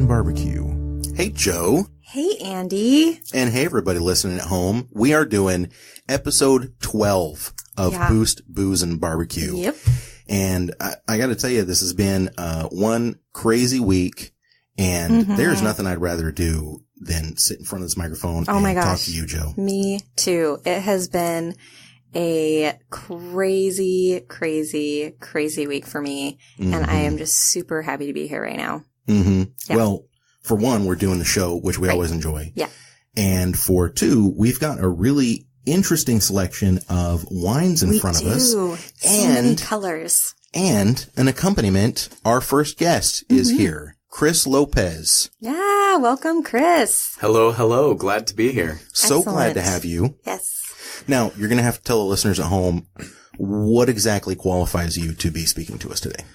and Barbecue. Hey, Joe. Hey, Andy. And hey, everybody listening at home. We are doing episode 12 of Boost, Booze, and Barbecue. Yep. And I got to tell you, this has been one crazy week, and there's nothing I'd rather do than sit in front of this microphone and talk to you, Joe. Me too. It has been a crazy, crazy, crazy week for me, and I am just super happy to be here right now. Yeah. Well, for one, we're doing the show, which we always enjoy. Yeah. And for two, we've got a really interesting selection of wines in front of us. So many colors. And an accompaniment. Our first guest is here. Chris Lopez. Yeah, welcome, Chris. Hello, hello. Glad to be here. So glad to have you. Yes. Now, you're going to have to tell the listeners at home what exactly qualifies you to be speaking to us today.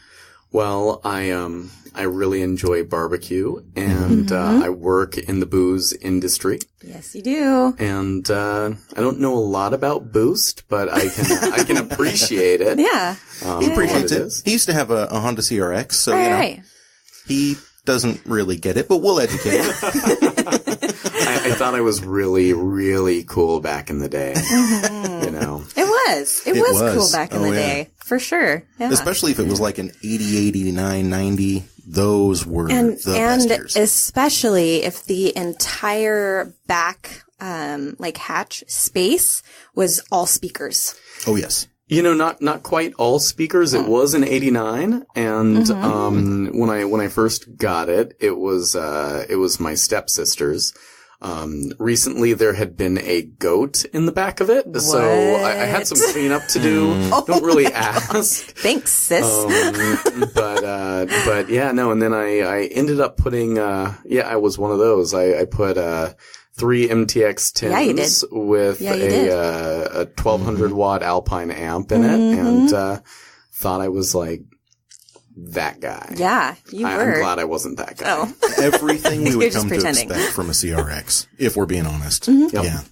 Well, I really enjoy barbecue, and I work in the booze industry. Yes, you do. And I don't know a lot about Boost, but I can appreciate it. Yeah. He appreciates it. He used to have a Honda CRX, so he doesn't really get it, but we'll educate him. I thought I was really, really cool back in the day. You know, it was cool back in the day, for sure. Yeah. Especially if it was like an 88, 89, 90. Those were the best years. And especially if the entire back, hatch space was all speakers. Oh, yes. You know, not quite all speakers. It was an 89, and when I first got it, it was my stepsister's. Recently there had been a goat in the back of it, so I had some cleanup to do. Don't really ask. Thanks, sis. But yeah, no, and then I ended up putting, I was one of those. I put, 3 MTX tins with a 1200 watt Alpine amp in it, and, thought I was like, that guy. Yeah, you were. I'm glad I wasn't that guy. Oh. Everything we would come to expect from a CRX, if we're being honest. Yep.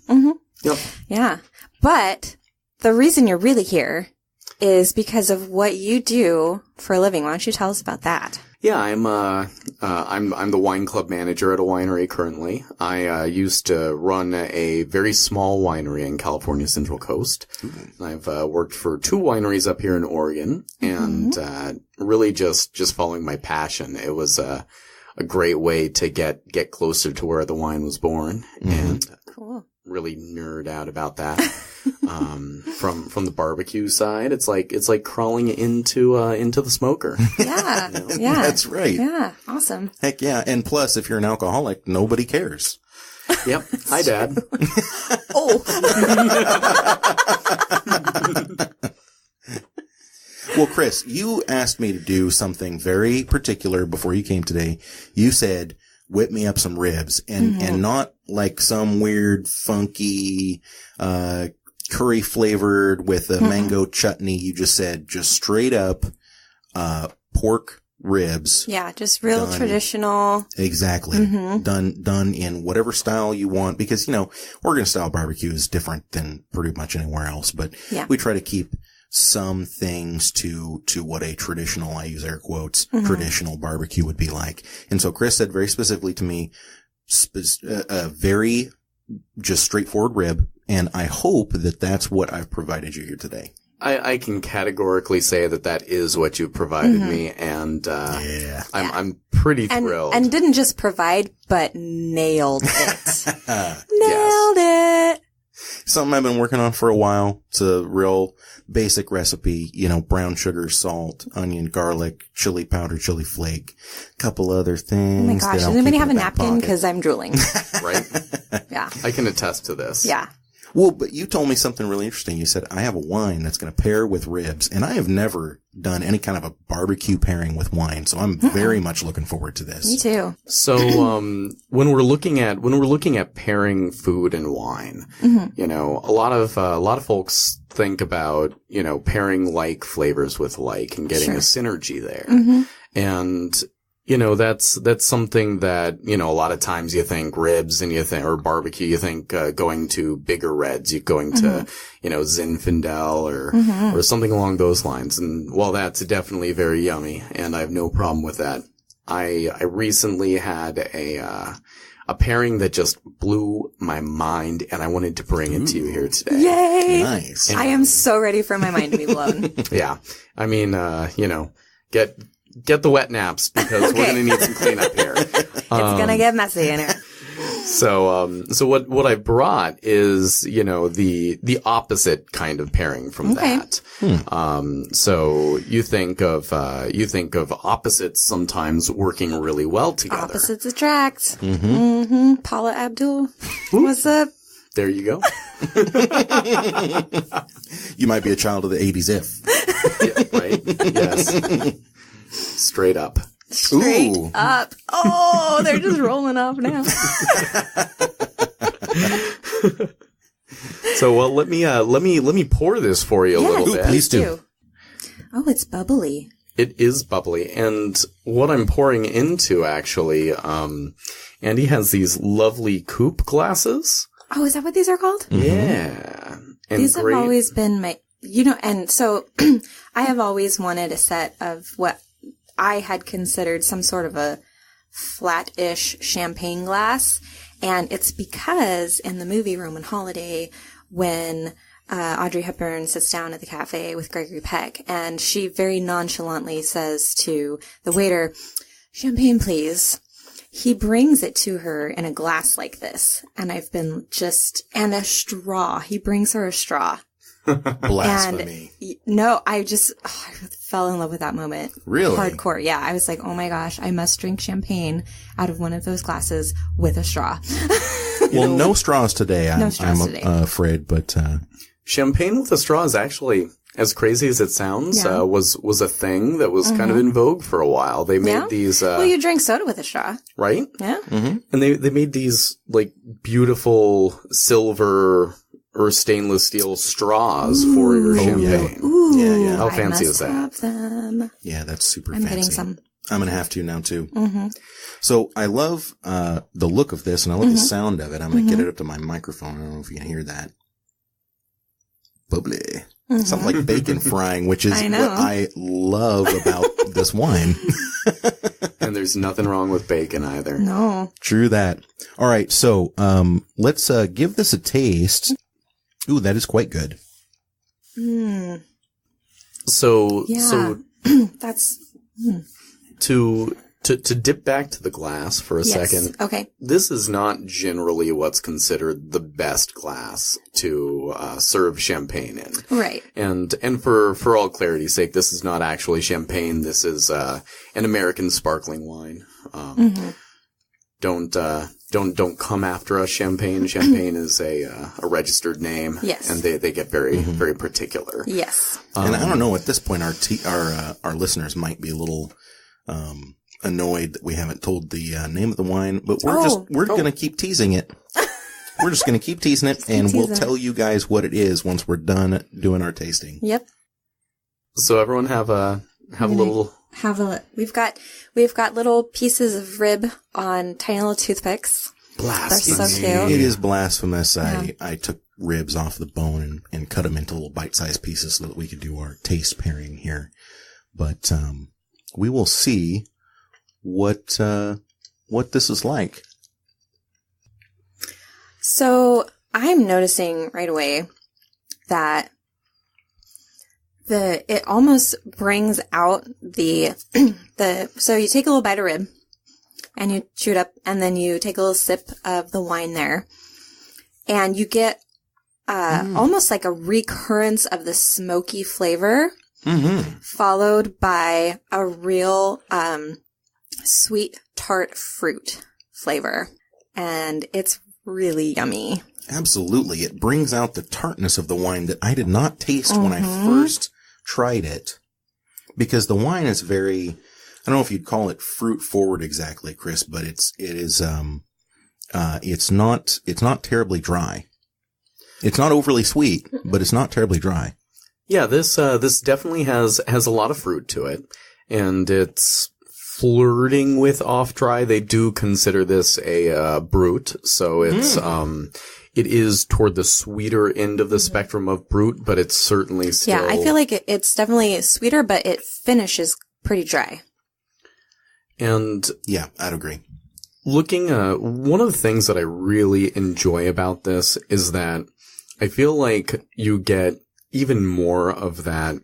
Yeah. But the reason you're really here is because of what you do for a living. Why don't you tell us about that? Yeah, I'm the wine club manager at a winery currently. I used to run a very small winery in California Central Coast. I've worked for 2 wineries up here in Oregon, and really just following my passion. It was a great way to get closer to where the wine was born, and really nerd out about that. From the barbecue side, it's like crawling into the smoker. Yeah. You know? Yeah. That's right. Yeah. Awesome. Heck yeah. And plus, if you're an alcoholic, nobody cares. Yep. Hi, Dad. Well, Chris, you asked me to do something very particular before you came today. You said, whip me up some ribs, and not like some weird, funky, curry flavored with a mango chutney. You just said just straight up, pork ribs. Yeah. Just real traditional. Exactly. Done in whatever style you want, because, Oregon style barbecue is different than pretty much anywhere else, but we try to keep some things to what a traditional, I use air quotes, traditional barbecue would be like. And so Chris said very specifically to me, a very just straightforward rib. And I hope that that's what I've provided you here today. I can categorically say that is what you've provided me, and I'm pretty thrilled. And didn't just provide, but nailed it. Nailed it. Something I've been working on for a while. It's a real basic recipe, brown sugar, salt, onion, garlic, chili powder, chili flake, couple other things. Oh my gosh, does anybody have a napkin? Because I'm drooling. Right? Yeah. I can attest to this. Yeah. Well, but you told me something really interesting. You said, I have a wine that's going to pair with ribs, and I have never done any kind of a barbecue pairing with wine, so I'm very much looking forward to this. Me too. So, when we're looking at pairing food and wine, a lot of folks think about, pairing like flavors with like and getting a synergy there. And, that's something that, a lot of times you think ribs and or barbecue, you think, going to bigger reds, you're going to, Zinfandel or something along those lines. And while that's definitely very yummy and I have no problem with that, I recently had a pairing that just blew my mind, and I wanted to bring it to you here today. Yay! Nice. I am so ready for my mind to be blown. Yeah. I mean, get the wet naps because we're going to need some cleanup here. It's going to get messy in here. So what I brought is, the opposite kind of pairing from that. So you think of opposites sometimes working really well together. Opposites attract. Paula Abdul. What's up? There you go. You might be a child of the 80s if. Yeah, right? Yes. Straight up. Straight up. Oh, they're just rolling off now. So, well, let me pour this for you a little bit. Please do. Oh, it's bubbly. It is bubbly, and what I'm pouring into actually, Andy has these lovely coupe glasses. Oh, is that what these are called? Yeah, and these have always been my, and so I have always wanted a set of what I had considered some sort of a flat-ish champagne glass. And it's because in the movie Roman Holiday, when Audrey Hepburn sits down at the cafe with Gregory Peck, and she very nonchalantly says to the waiter, "Champagne, please." He brings it to her in a glass like this. And I've been and a straw. He brings her a straw. Blasphemy. And I fell in love with that moment. Really? Hardcore. Yeah. I was like, oh my gosh, I must drink champagne out of one of those glasses with a straw. Well, no straws today. I'm today. Afraid, but champagne with a straw is actually, as crazy as it sounds, was a thing that was kind of in vogue for a while. They made these. Well, you drink soda with a straw, right? Yeah. And they made these like beautiful silver or stainless steel straws for your champagne. Ooh, yeah. How fancy is that? Have them. Yeah, that's super I'm fancy. getting some. I'm going to have to now too. So I love the look of this and I love the sound of it. I'm going to get it up to my microphone. I don't know if you can hear that. Bubbly. Something like bacon frying, which is what I love about this wine. And there's nothing wrong with bacon either. No. True that. All right. So, let's, give this a taste. Ooh, that is quite good. So that's, to dip back to the glass for a second. Okay. This is not generally what's considered the best glass to serve champagne in. Right. And for all clarity's sake, this is not actually champagne. This is an American sparkling wine. Don't come after us, Champagne. Champagne is a registered name. Yes. And they get very, very particular. Yes. And I don't know, at this point, our listeners might be a little, annoyed that we haven't told the name of the wine, but we're going to keep teasing it. We're just going to keep teasing it, and we'll tell you guys what it is once we're done doing our tasting. Yep. So everyone have a little. We've got little pieces of rib on tiny little toothpicks. Blasphemous. They're so cute. It is blasphemous. I took ribs off the bone and cut them into little bite-sized pieces so that we could do our taste pairing here. But we will see what this is like. So I'm noticing right away that it almost brings out so you take a little bite of rib and you chew it up, and then you take a little sip of the wine there, and you get almost like a recurrence of the smoky flavor, followed by a real sweet tart fruit flavor, and it's really yummy. Absolutely. It brings out the tartness of the wine that I did not taste when I first tried it, because the wine is very, I don't know if you'd call it fruit forward exactly, Chris, but it's not terribly dry. It's not overly sweet, but it's not terribly dry. Yeah, this definitely has a lot of fruit to it, and it's flirting with off dry. They do consider this a brut, so it's it is toward the sweeter end of the spectrum of brut, but it's certainly still. Yeah, I feel like it's definitely sweeter, but it finishes pretty dry. And yeah, I'd agree. One of the things that I really enjoy about this is that I feel like you get even more of that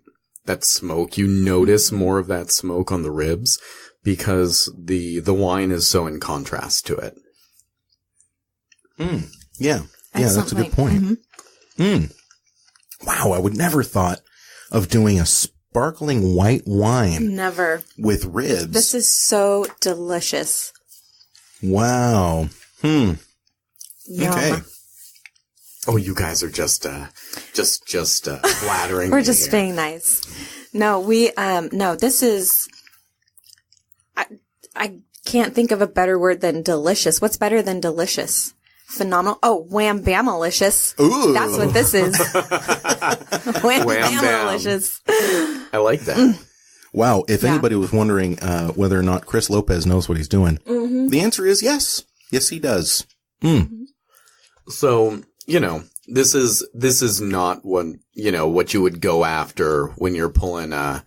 smoke. You notice more of that smoke on the ribs because the wine is so in contrast to it. Yeah. Yeah, that's a good point. Wow, I would never thought of doing a sparkling white wine. Never. With ribs. This is so delicious. Wow. Yum. Okay. Oh, you guys are just flattering. We're just being nice. No, this is, I can't think of a better word than delicious. What's better than delicious? Phenomenal. Oh, wham bam-alicious. Ooh. That's what this is. Wham bam-alicious. I like that. Wow. If anybody was wondering whether or not Chris Lopez knows what he's doing, the answer is yes. Yes, he does. So, this is not what you would go after when you're pulling the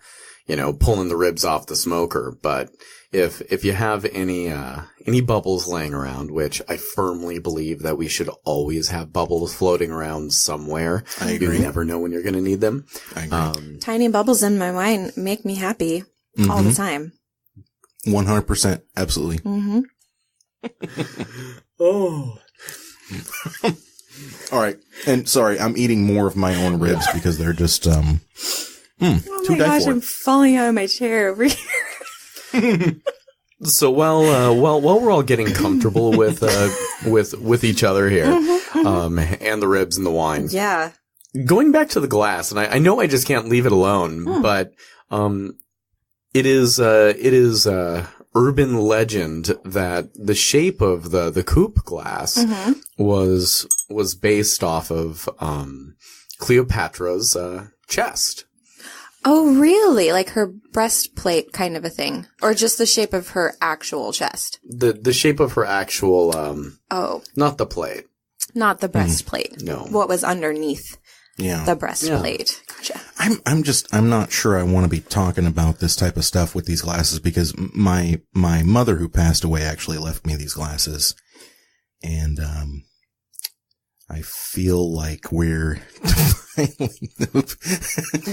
ribs off the smoker. But if you have any bubbles laying around, which I firmly believe that we should always have bubbles floating around somewhere. I agree. You never know when you're going to need them. I agree. Tiny bubbles in my wine make me happy all the time. 100%. Absolutely. Oh. All right. And sorry, I'm eating more of my own ribs because they're just, Oh my gosh, I'm falling out of my chair over here. So while we're all getting comfortable with each other here, and the ribs and the wine. Yeah. Going back to the glass, and I know I just can't leave it alone, but, it is urban legend that the shape of the coupe glass was based off of, Cleopatra's, chest. Oh, really? Like her breastplate kind of a thing? Or just the shape of her actual chest? The shape of her actual, not the plate. Not the breastplate. No. What was underneath the breastplate. Yeah. Gotcha. I'm not sure I want to be talking about this type of stuff with these glasses because my mother who passed away actually left me these glasses. And, I feel like we're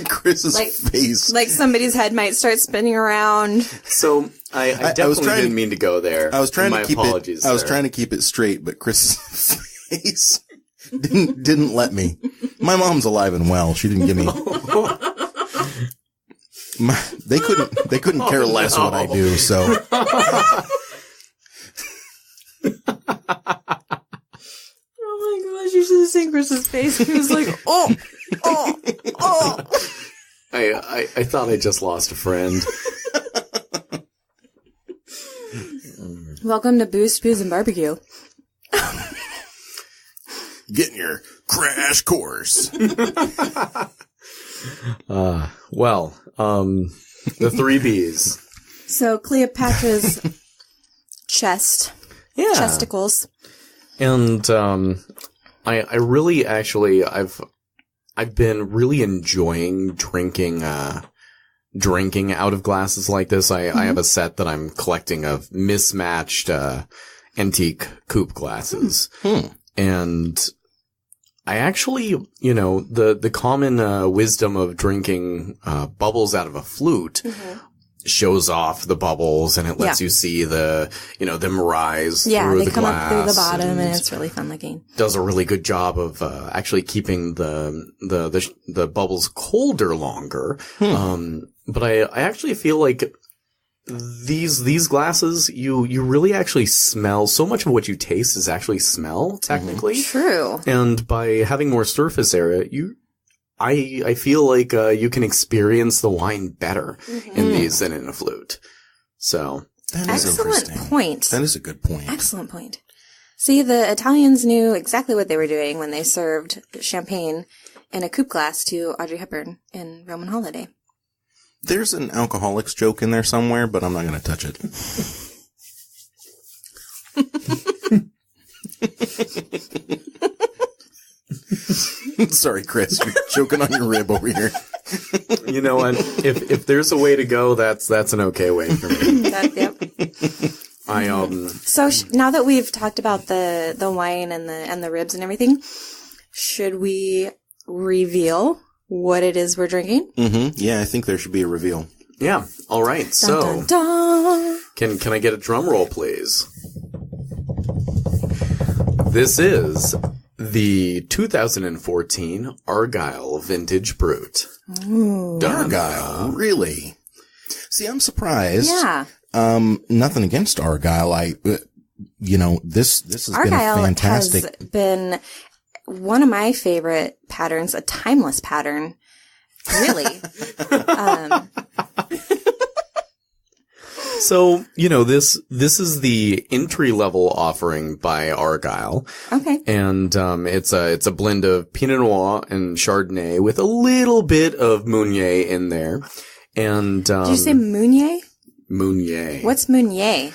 Chris's face. Like somebody's head might start spinning around. So I definitely didn't mean to go there. I was trying to keep it. I was trying to keep it straight, but Chris's face didn't let me. My mom's alive and well. She didn't give me. They couldn't care less what I do. So. Oh my gosh, you should have seen Chris's face. He was like, oh. I thought I just lost a friend. Welcome to Booze, Booze, and Barbecue. Getting your crash course. The 3 Bs. So Cleopatra's chest. Yeah. Chesticles. And, I really actually, I've been really enjoying drinking out of glasses like this. I have a set that I'm collecting of mismatched, antique coupe glasses. And I actually, the common, wisdom of drinking, bubbles out of a flute shows off the bubbles and it lets you see them rise through the glass. Yeah, they come up through the bottom and it's really fun looking. Does a really good job of actually keeping the bubbles colder longer. But I actually feel like these glasses, you really actually smell. So much of what you taste is actually smell, technically. True. And by having more surface area, I feel like you can experience the wine better in these than in a flute. So that is excellent point. That is a good point. Excellent point. See, the Italians knew exactly what they were doing when they served champagne in a coupe glass to Audrey Hepburn in Roman Holiday. There's an alcoholics joke in there somewhere, but I'm not going to touch it. Sorry, Chris. You're choking on your rib over here. You know what? If there's a way to go, that's an okay way for me. Yep. So now that we've talked about the wine and the ribs and everything, should we reveal what it is we're drinking? Mm-hmm. Yeah, I think there should be a reveal. Yeah. All right. Dun, So, dun, dun. Can I get a drum roll, please? This is the 2014 Argyle Vintage Brut. Ooh. Argyle, really? See, I'm surprised. Yeah. Nothing against Argyle. This has Argyle been a fantastic. has been one of my favorite patterns, a timeless pattern. Really. So, this is the entry-level offering by Argyle. Okay. And it's a blend of Pinot Noir and Chardonnay with a little bit of Meunier in there. And did you say Meunier? Meunier. What's Meunier?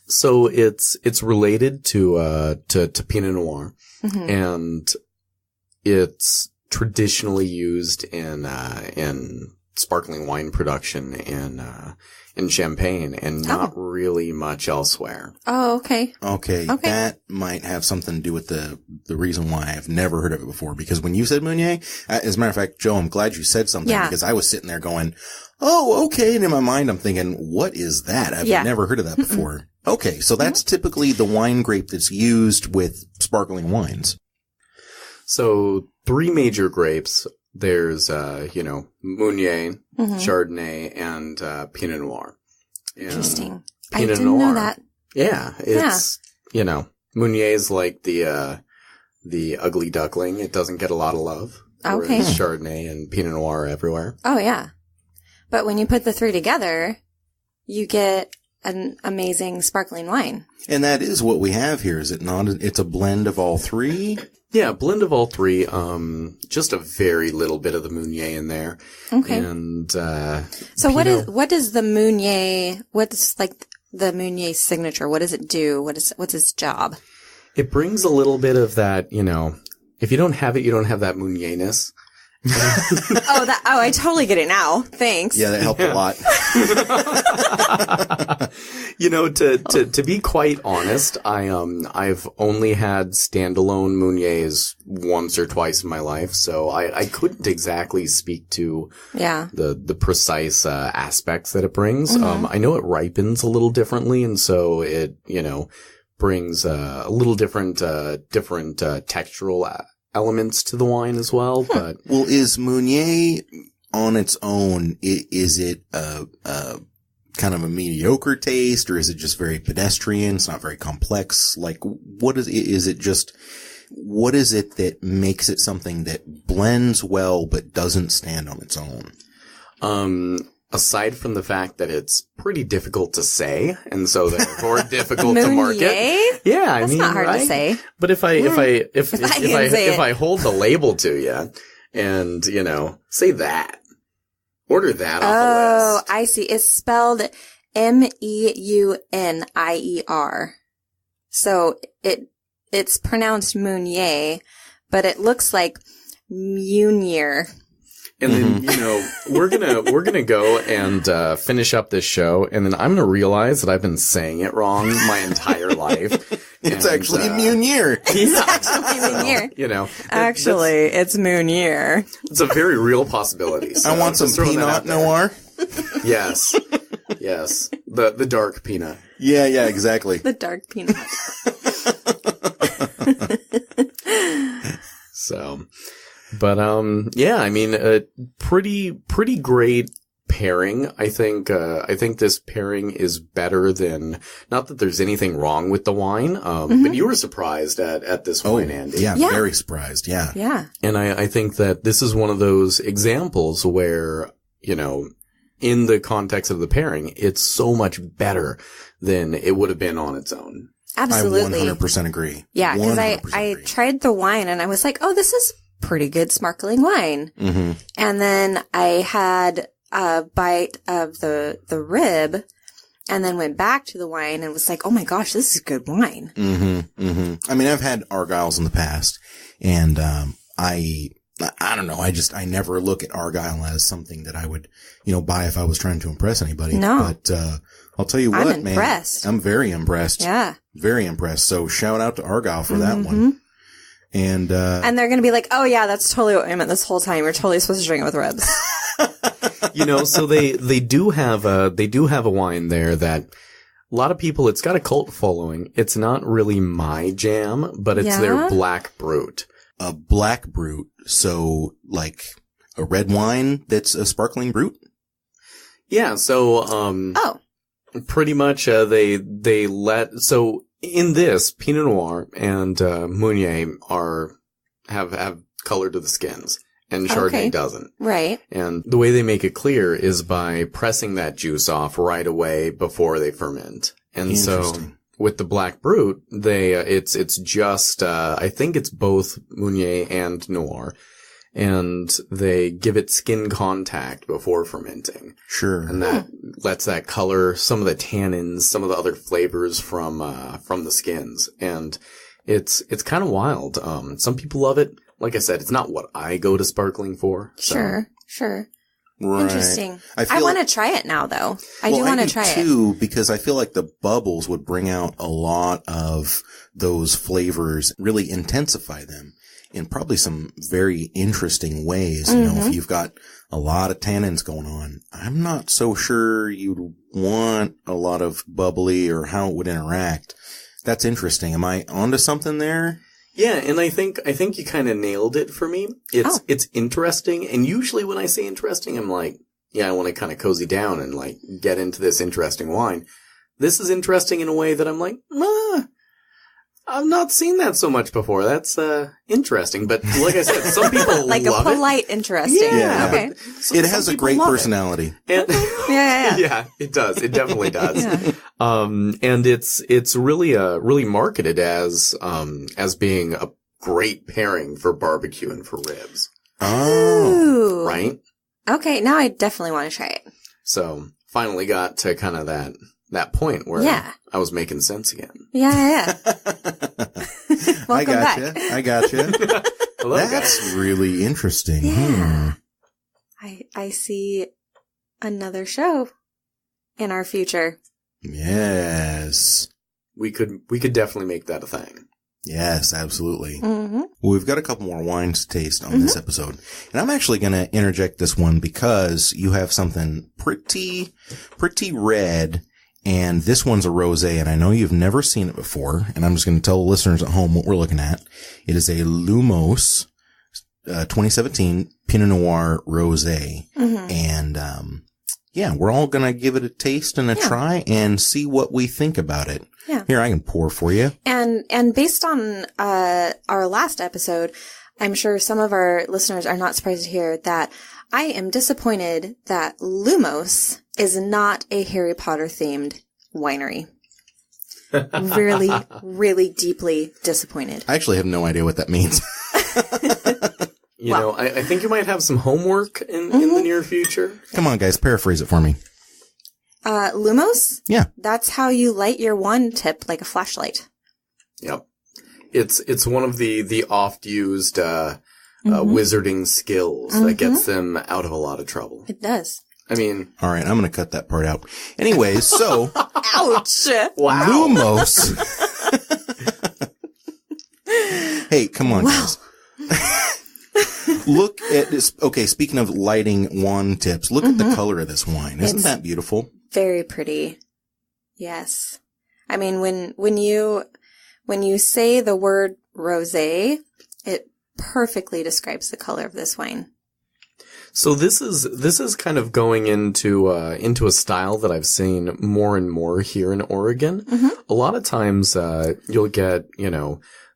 So it's related to Pinot Noir, Mm-hmm. and it's traditionally used in sparkling wine production in Champagne, and not really much elsewhere. Oh, okay. Okay, that might have something to do with the reason why I've never heard of it before. Because when you said Meunier, as a matter of fact, Joe, I'm glad you said something because I was sitting there going, "Oh, okay," and in my mind, I'm thinking, "What is that? I've never heard of that before." Okay, so that's typically the wine grape that's used with sparkling wines. So 3 major grapes. There's, Meunier, Chardonnay, and Pinot Noir. And Interesting. Pinot I didn't Noir, know that. Yeah, it's, Meunier is like the ugly duckling. It doesn't get a lot of love. Okay. Whereas Chardonnay and Pinot Noir are everywhere. Oh, yeah. But when you put the 3 together, you get an amazing sparkling wine. And that is what we have here, is it not? It's a blend of all 3? Yeah, blend of all 3. Just a very little bit of the Meunier in there. Okay. And, so what is the Meunier, what's like the Meunier signature? What does it do? What's its job? It brings a little bit of that, if you don't have it, you don't have that Meunier-ness. I totally get it now. Thanks. Yeah, that helped a lot. To be quite honest, I've only had standalone Meuniers once or twice in my life, so I couldn't exactly speak to the precise aspects that it brings. Mm-hmm. I know it ripens a little differently, and so it brings a little different textural elements to the wine as well. But well, is Meunier on its own? Is it kind of a mediocre taste, or is it just very pedestrian? It's not very complex. Like, what is it? Is it just, what is it that makes it something that blends well but doesn't stand on its own? Aside from the fact that it's pretty difficult to say, and so therefore difficult to market. Yeah, That's not hard to say. But if I hold the label to you, and say that, order that off the list. Oh, I see. It's spelled Meunier. So it's pronounced Meunier, but it looks like Meunier. And then, we're gonna go and finish up this show, and then I'm gonna realize that I've been saying it wrong my entire life. It's actually Meunier. It's actually Meunier. Actually, it's Meunier. It's a very real possibility. So I want some Pinot Noir. Yes. The dark peanut. Yeah, exactly. The dark peanut. So, but, a pretty great pairing. I think this pairing is better than, not that there's anything wrong with the wine, but you were surprised at this wine, Andy. Yeah, very surprised. Yeah. Yeah. And I think that this is one of those examples where, in the context of the pairing, it's so much better than it would have been on its own. Absolutely. I 100% agree. Yeah, because I tried the wine and I was like, oh, this is pretty good sparkling wine. Mm-hmm. And then I had a bite of the rib and then went back to the wine and was like, oh my gosh, this is good wine. Mm-hmm. Mm-hmm. I mean, I've had Argyles in the past, and I I don't know. I never look at Argyle as something that I would, buy if I was trying to impress anybody. No. But, I'll tell you what, I'm impressed. I'm very impressed. Yeah. Very impressed. So shout out to Argyle for that one. And they're going to be like, oh yeah, that's totally what I meant this whole time. You're totally supposed to drink it with ribs. So they do have a wine there that a lot of people, it's got a cult following. It's not really my jam, but it's their Black Brut. A Black Brut. So like a red wine that's a sparkling brut? Yeah. So, pretty much, so in this, Pinot Noir and, Meunier have color to the skins. And Chardonnay doesn't. Right. And the way they make it clear is by pressing that juice off right away before they ferment. And so with the Black Brut, it's just, I think it's both Meunier and Noir. And they give it skin contact before fermenting. Sure. And that lets that color, some of the tannins, some of the other flavors from the skins. And it's kind of wild. Some people love it. Like I said, it's not what I go to sparkling for. So. Sure. Right. Interesting. I want to try it now, though. I do want to try it too, because I feel like the bubbles would bring out a lot of those flavors, really intensify them in probably some very interesting ways. If you've got a lot of tannins going on, I'm not so sure you'd want a lot of bubbly or how it would interact. That's interesting. Am I onto something there? Yeah, and I think you kind of nailed it for me. It's interesting, and usually when I say interesting, I'm like, yeah, I want to kind of cozy down and like get into this interesting wine. This is interesting in a way that I'm like, I've not seen that so much before. That's interesting. But like I said, some people like love a polite interesting. Yeah, okay. It has a great personality. And Yeah. Yeah, it does. It definitely does. Yeah. And it's really marketed as being a great pairing for barbecue and for ribs. Oh. Right? Okay, now I definitely want to try it. So finally got to kind of that point where I was making sense again. Yeah. Welcome back. I gotcha. Hello, That's guys. really interesting. Yeah. I see another show in our future. Yes. We could definitely make that a thing. Yes, absolutely. Mm-hmm. Well, we've got a couple more wines to taste on this episode. And I'm actually going to interject this one because you have something pretty red. And this one's a rosé, and I know you've never seen it before. And I'm just going to tell the listeners at home what we're looking at. It is a Lumos 2017 Pinot Noir Rosé. Mm-hmm. And we're all going to give it a taste and a try and see what we think about it. Yeah. Here, I can pour for you. And based on our last episode, I'm sure some of our listeners are not surprised to hear that I am disappointed that Lumos is not a Harry Potter themed winery. Really, really deeply disappointed. I actually have no idea what that means. You know, I think you might have some homework in the near future. Come on, guys, paraphrase it for me. Lumos? Yeah. That's how you light your wand tip like a flashlight. Yep. It's one of the oft used wizarding skills that gets them out of a lot of trouble. It does. I mean, all right, I'm going to cut that part out. Anyways, so ouch! Wow. Lumos. Hey, come on, guys. Look at this. Okay, speaking of lighting wand tips, look at the color of this wine. Isn't that beautiful? Very pretty. Yes. I mean, when you say the word rosé, it perfectly describes the color of this wine. So this is kind of going into a style that I've seen more and more here in Oregon. Mm-hmm. A lot of times, you'll get,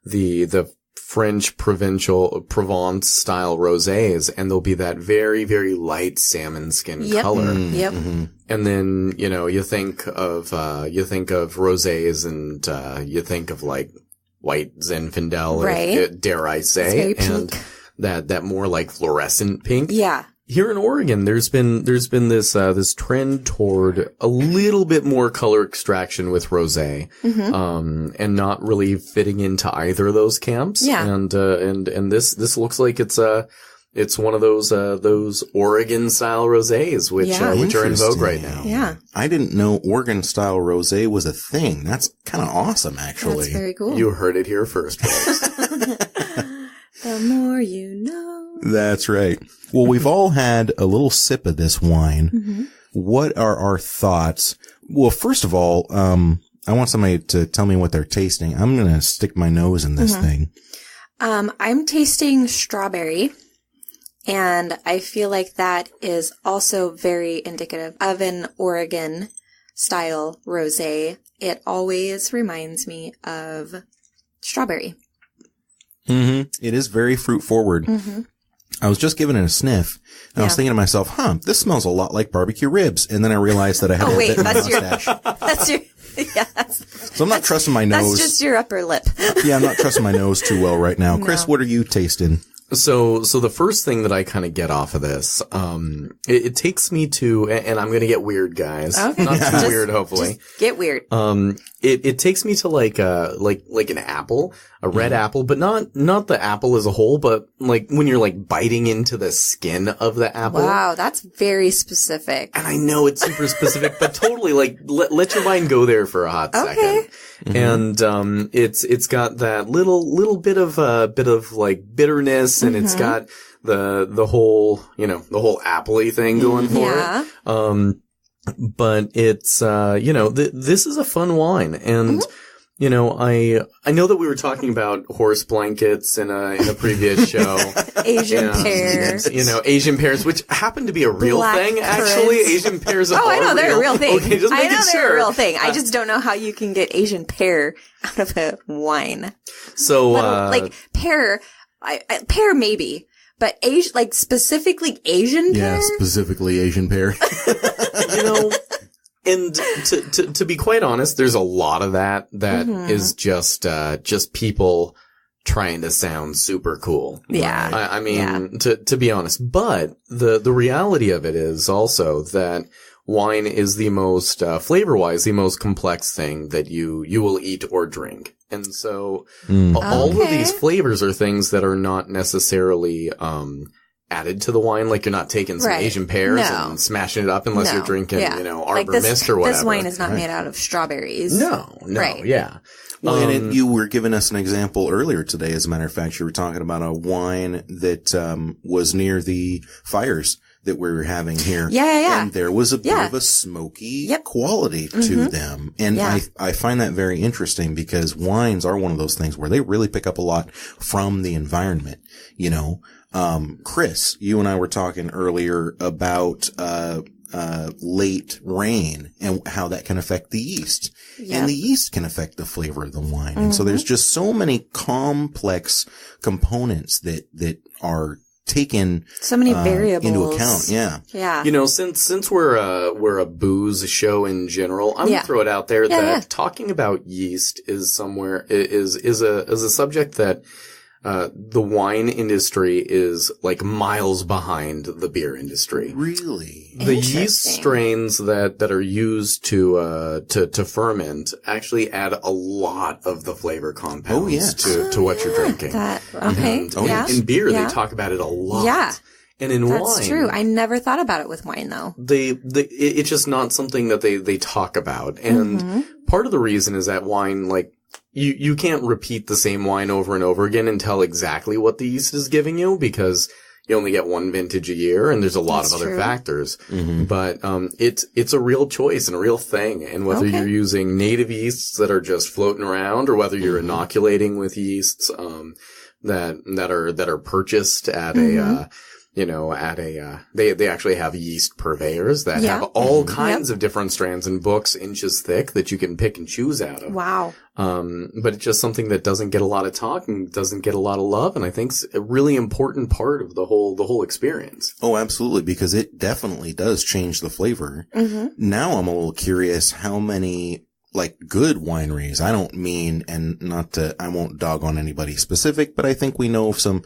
the French Provence style rosés, and there'll be that very, very light salmon skin color. Yep. Mm-hmm. And then, you think of rosés and, you think of like white Zinfandel, right. dare I say, and that more like fluorescent pink. Yeah. Here in Oregon, there's been this trend toward a little bit more color extraction with rosé, and not really fitting into either of those camps. Yeah. And this looks like it's It's one of those Oregon style rosés, which are in vogue right now. Yeah. I didn't know Oregon style rosé was a thing. That's kind of awesome, actually. That's very cool. You heard it here first, folks. The more you know. That's right. Well, we've all had a little sip of this wine. Mm-hmm. What are our thoughts? Well, first of all, I want somebody to tell me what they're tasting. I'm going to stick my nose in this thing. I'm tasting strawberry, and I feel like that is also very indicative of an Oregon style rosé. It always reminds me of strawberry. Mm-hmm. It is very fruit forward. Mm-hmm. I was just giving it a sniff, and I was thinking to myself, this smells a lot like barbecue ribs. And then I realized that I had a bit of a mustache. That's your, yes. So I'm not trusting my nose. That's just your upper lip. Yeah, I'm not trusting my nose too well right now. Chris, what are you tasting? So the first thing that I kind of get off of this, it takes me to, and I'm going to get weird, guys. Okay. Not too weird, hopefully. Just get weird. It takes me to like an apple, a red apple, but not the apple as a whole, but like when you're like biting into the skin of the apple. Wow, that's very specific. And I know it's super specific, but totally like let your mind go there for a hot second. Mm-hmm. And it's got that little bit of like bitterness, and it's got the whole appley thing going for it. But it's, this is a fun wine. And, I know that we were talking about horse blankets in a previous show. Asian pears. Asian pears, which happen to be a real thing, actually. Asian pears are I know, they're a real thing. Okay, just making sure. They're a real thing. I just don't know how you can get Asian pear out of a wine. So, like pear maybe. But specifically Asian pear? Yeah, specifically Asian pear. And to be quite honest, there's a lot of that is just people trying to sound super cool. Yeah. I mean, to be honest, but the reality of it is also that wine is the most, flavor-wise, the most complex thing that you will eat or drink. And so all of these flavors are things that are not necessarily added to the wine. Like you're not taking some Asian pears and smashing it up unless you're drinking, Arbor Mist or whatever. This wine is not made out of strawberries. No, yeah. Well, and you were giving us an example earlier today. As a matter of fact, you were talking about a wine that was near the fires that we were having here. Yeah. And there was a bit of a smoky quality to them. And I find that very interesting because wines are one of those things where they really pick up a lot from the environment, Chris, you and I were talking earlier about, late rain and how that can affect the yeast. Yep. And the yeast can affect the flavor of the wine. And so there's just so many complex components that are taken so many variables into account. Yeah. Since we're a booze show in general, I'm gonna throw it out there that talking about yeast is a subject that the wine industry is like miles behind the beer industry. Really? The yeast strains that are used to ferment actually add a lot of the flavor compounds to what you're drinking. In beer, they talk about it a lot. Yeah. And in wine. That's true. I never thought about it with wine though. It's just not something that they talk about. And part of the reason is that wine, like, you can't repeat the same wine over and over again and tell exactly what the yeast is giving you because you only get one vintage a year and there's a lot of other factors. But, it's a real choice and a real thing. And whether you're using native yeasts that are just floating around or whether you're inoculating with yeasts, that are purchased at they actually have yeast purveyors that have all kinds of different strands and books inches thick that you can pick and choose out of. Wow. But it's just something that doesn't get a lot of talk and doesn't get a lot of love. And I think it's a really important part of the whole experience. Oh, absolutely. Because it definitely does change the flavor. Now I'm a little curious how many good wineries. I don't mean, I won't dog on anybody specific, but I think we know of some,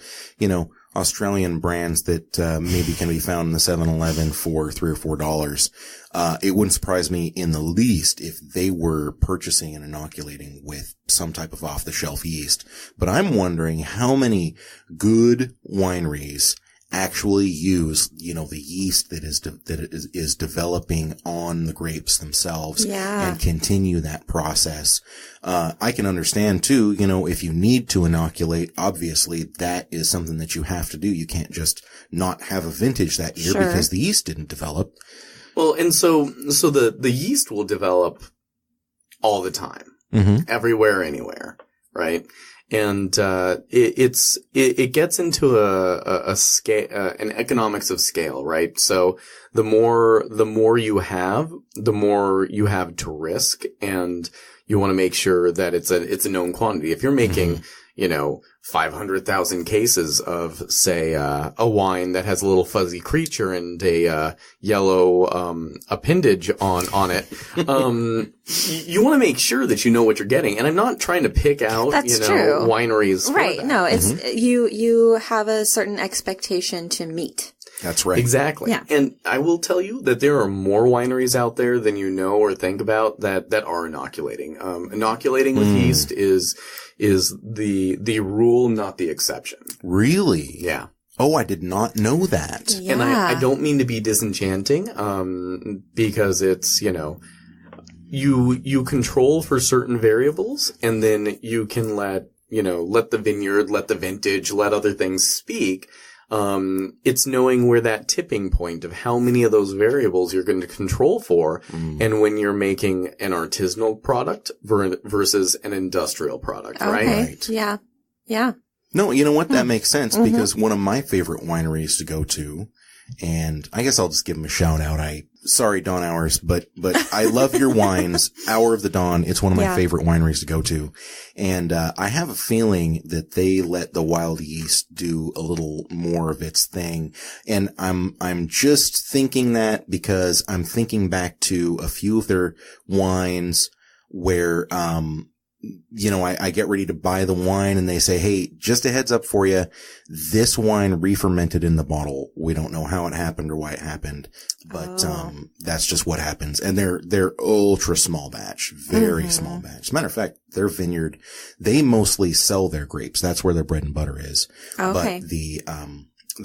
Australian brands that maybe can be found in the 7-Eleven for $3 or $4. It wouldn't surprise me in the least if they were purchasing and inoculating with some type of off-the-shelf yeast. But I'm wondering how many good wineries actually use, the yeast that is developing on the grapes themselves and continue that process. I can understand too, if you need to inoculate, obviously that is something that you have to do. You can't just not have a vintage that year because the yeast didn't develop. Well, and so the yeast will develop all the time, everywhere, anywhere, right? And it gets into a scale, an economics of scale, right? So the more you have, the more you have to risk, and you want to make sure that it's a known quantity. If you're making 500,000 cases of, say, a wine that has a little fuzzy creature and a yellow appendage on it, you want to make sure that you know what you're getting. And I'm not trying to pick out, true. wineries. Right. No, it's you have a certain expectation to meet. That's right. Exactly. Yeah. And I will tell you that there are more wineries out there than you know or think about that are inoculating. Inoculating with yeast is the rule, not the exception. Really? Yeah. Oh, I did not know that. Yeah. And I don't mean to be disenchanting, because it's, you control for certain variables, and then you can let the vineyard, let the vintage, let other things speak. It's knowing where that tipping point of how many of those variables you're going to control for, and when you're making an artisanal product versus an industrial product, right? Right. Yeah. Yeah. No, you know what? That makes sense because one of my favorite wineries to go to, and I guess I'll just give them a shout out. Sorry, Dawn Hours, but I love your wines. Hour of the Dawn. It's one of my favorite wineries to go to. And, I have a feeling that they let the wild yeast do a little more of its thing. And I'm just thinking that because I'm thinking back to a few of their wines where, I get ready to buy the wine and they say, hey, just a heads up for you. This wine re-fermented in the bottle. We don't know how it happened or why it happened, but, that's just what happens. And they're ultra small batch, very small batch. As a matter of fact, their vineyard, they mostly sell their grapes. That's where their bread and butter is. Okay. But the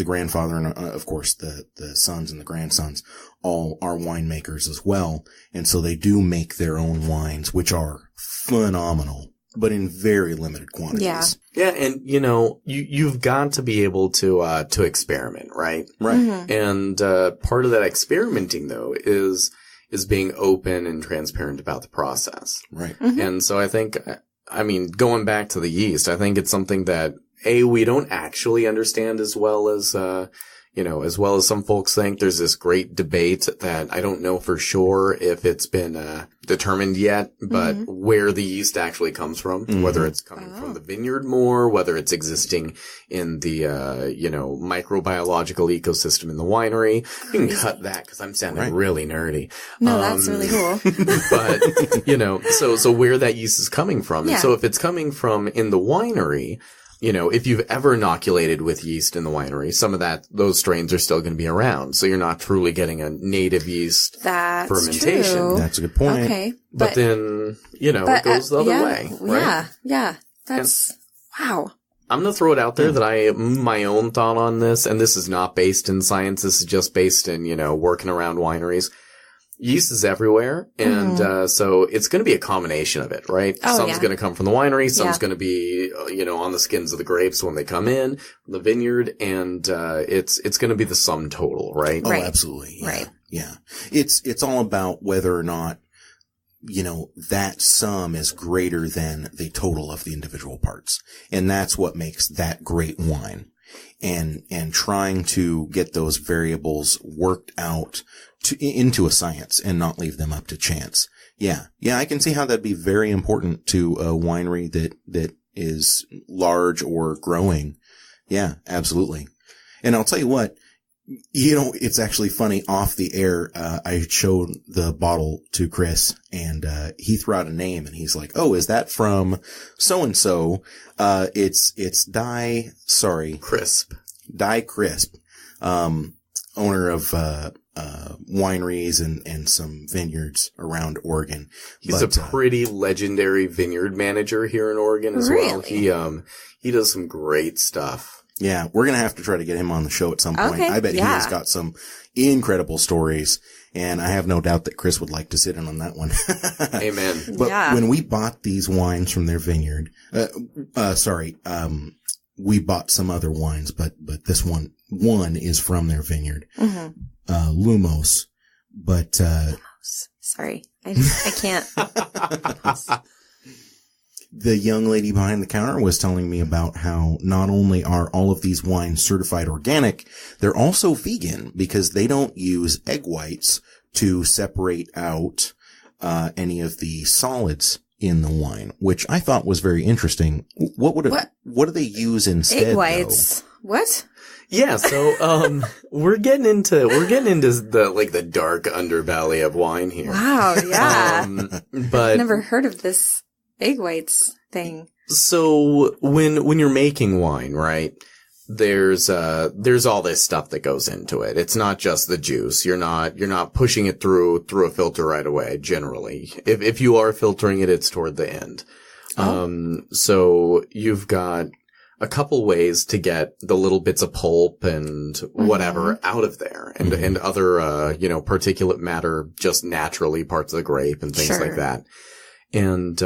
grandfather and, of course, the sons and the grandsons all are winemakers as well. And so they do make their own wines, which are phenomenal, but in very limited quantities. Yeah. Yeah. And, you've got to be able to experiment, right? Right. And, part of that experimenting though is being open and transparent about the process. Right. And so I think, going back to the yeast, I think it's something that we don't actually understand as well as, as well as some folks think. There's this great debate that I don't know for sure if it's been determined yet, but where the yeast actually comes from, whether it's coming from the vineyard more, whether it's existing in the, microbiological ecosystem in the winery. You can cut that because I'm sounding really nerdy. No, that's really cool. But, so where that yeast is coming from. Yeah. And so if it's coming from in the winery, if you've ever inoculated with yeast in the winery, some of those strains are still going to be around. So you're not truly getting a native yeast fermentation. True. That's a good point. Okay. But then, it goes the other way, right? Yeah. Wow. I'm going to throw it out there that my own thought on this, and this is not based in science. This is just based in, working around wineries. Yeast is everywhere, and so it's going to be a combination of it, right? Some's going to come from the winery, some's going to be, on the skins of the grapes when they come in, from the vineyard, and it's going to be the sum total, right? Oh, absolutely. Yeah. Right. Yeah. It's all about whether or not, that sum is greater than the total of the individual parts. And that's what makes that great wine. And trying to get those variables worked out into a science and not leave them up to chance. Yeah. Yeah. I can see how that'd be very important to a winery that is large or growing. Yeah, absolutely. And I'll tell you what, it's actually funny off the air. I showed the bottle to Chris and, he threw out a name and he's like, oh, is that from so and so? It's Crisp. Die Crisp, owner of, wineries and some vineyards around Oregon. He's a pretty legendary vineyard manager here in Oregon as well. He does some great stuff. Yeah, we're going to have to try to get him on the show at some point. Okay, I bet he has got some incredible stories, and I have no doubt that Chris would like to sit in on that one. Amen. But when we bought these wines from their vineyard, we bought some other wines, but this one is from their vineyard. Lumos. But, sorry. I can't. The young lady behind the counter was telling me about how not only are all of these wines certified organic, they're also vegan because they don't use egg whites to separate out any of the solids in the wine, which I thought was very interesting. What do they use instead? Egg whites. Though? What? Yeah, so we're getting into the dark underbelly of wine here. Wow, yeah. But I've never heard of this egg whites thing. So when you're making wine, right? There's all this stuff that goes into it. It's not just the juice. You're not pushing it through a filter right away, generally. If you are filtering it, it's toward the end. So you've got a couple ways to get the little bits of pulp and whatever out of there and other, particulate matter, just naturally parts of the grape and things like that. And,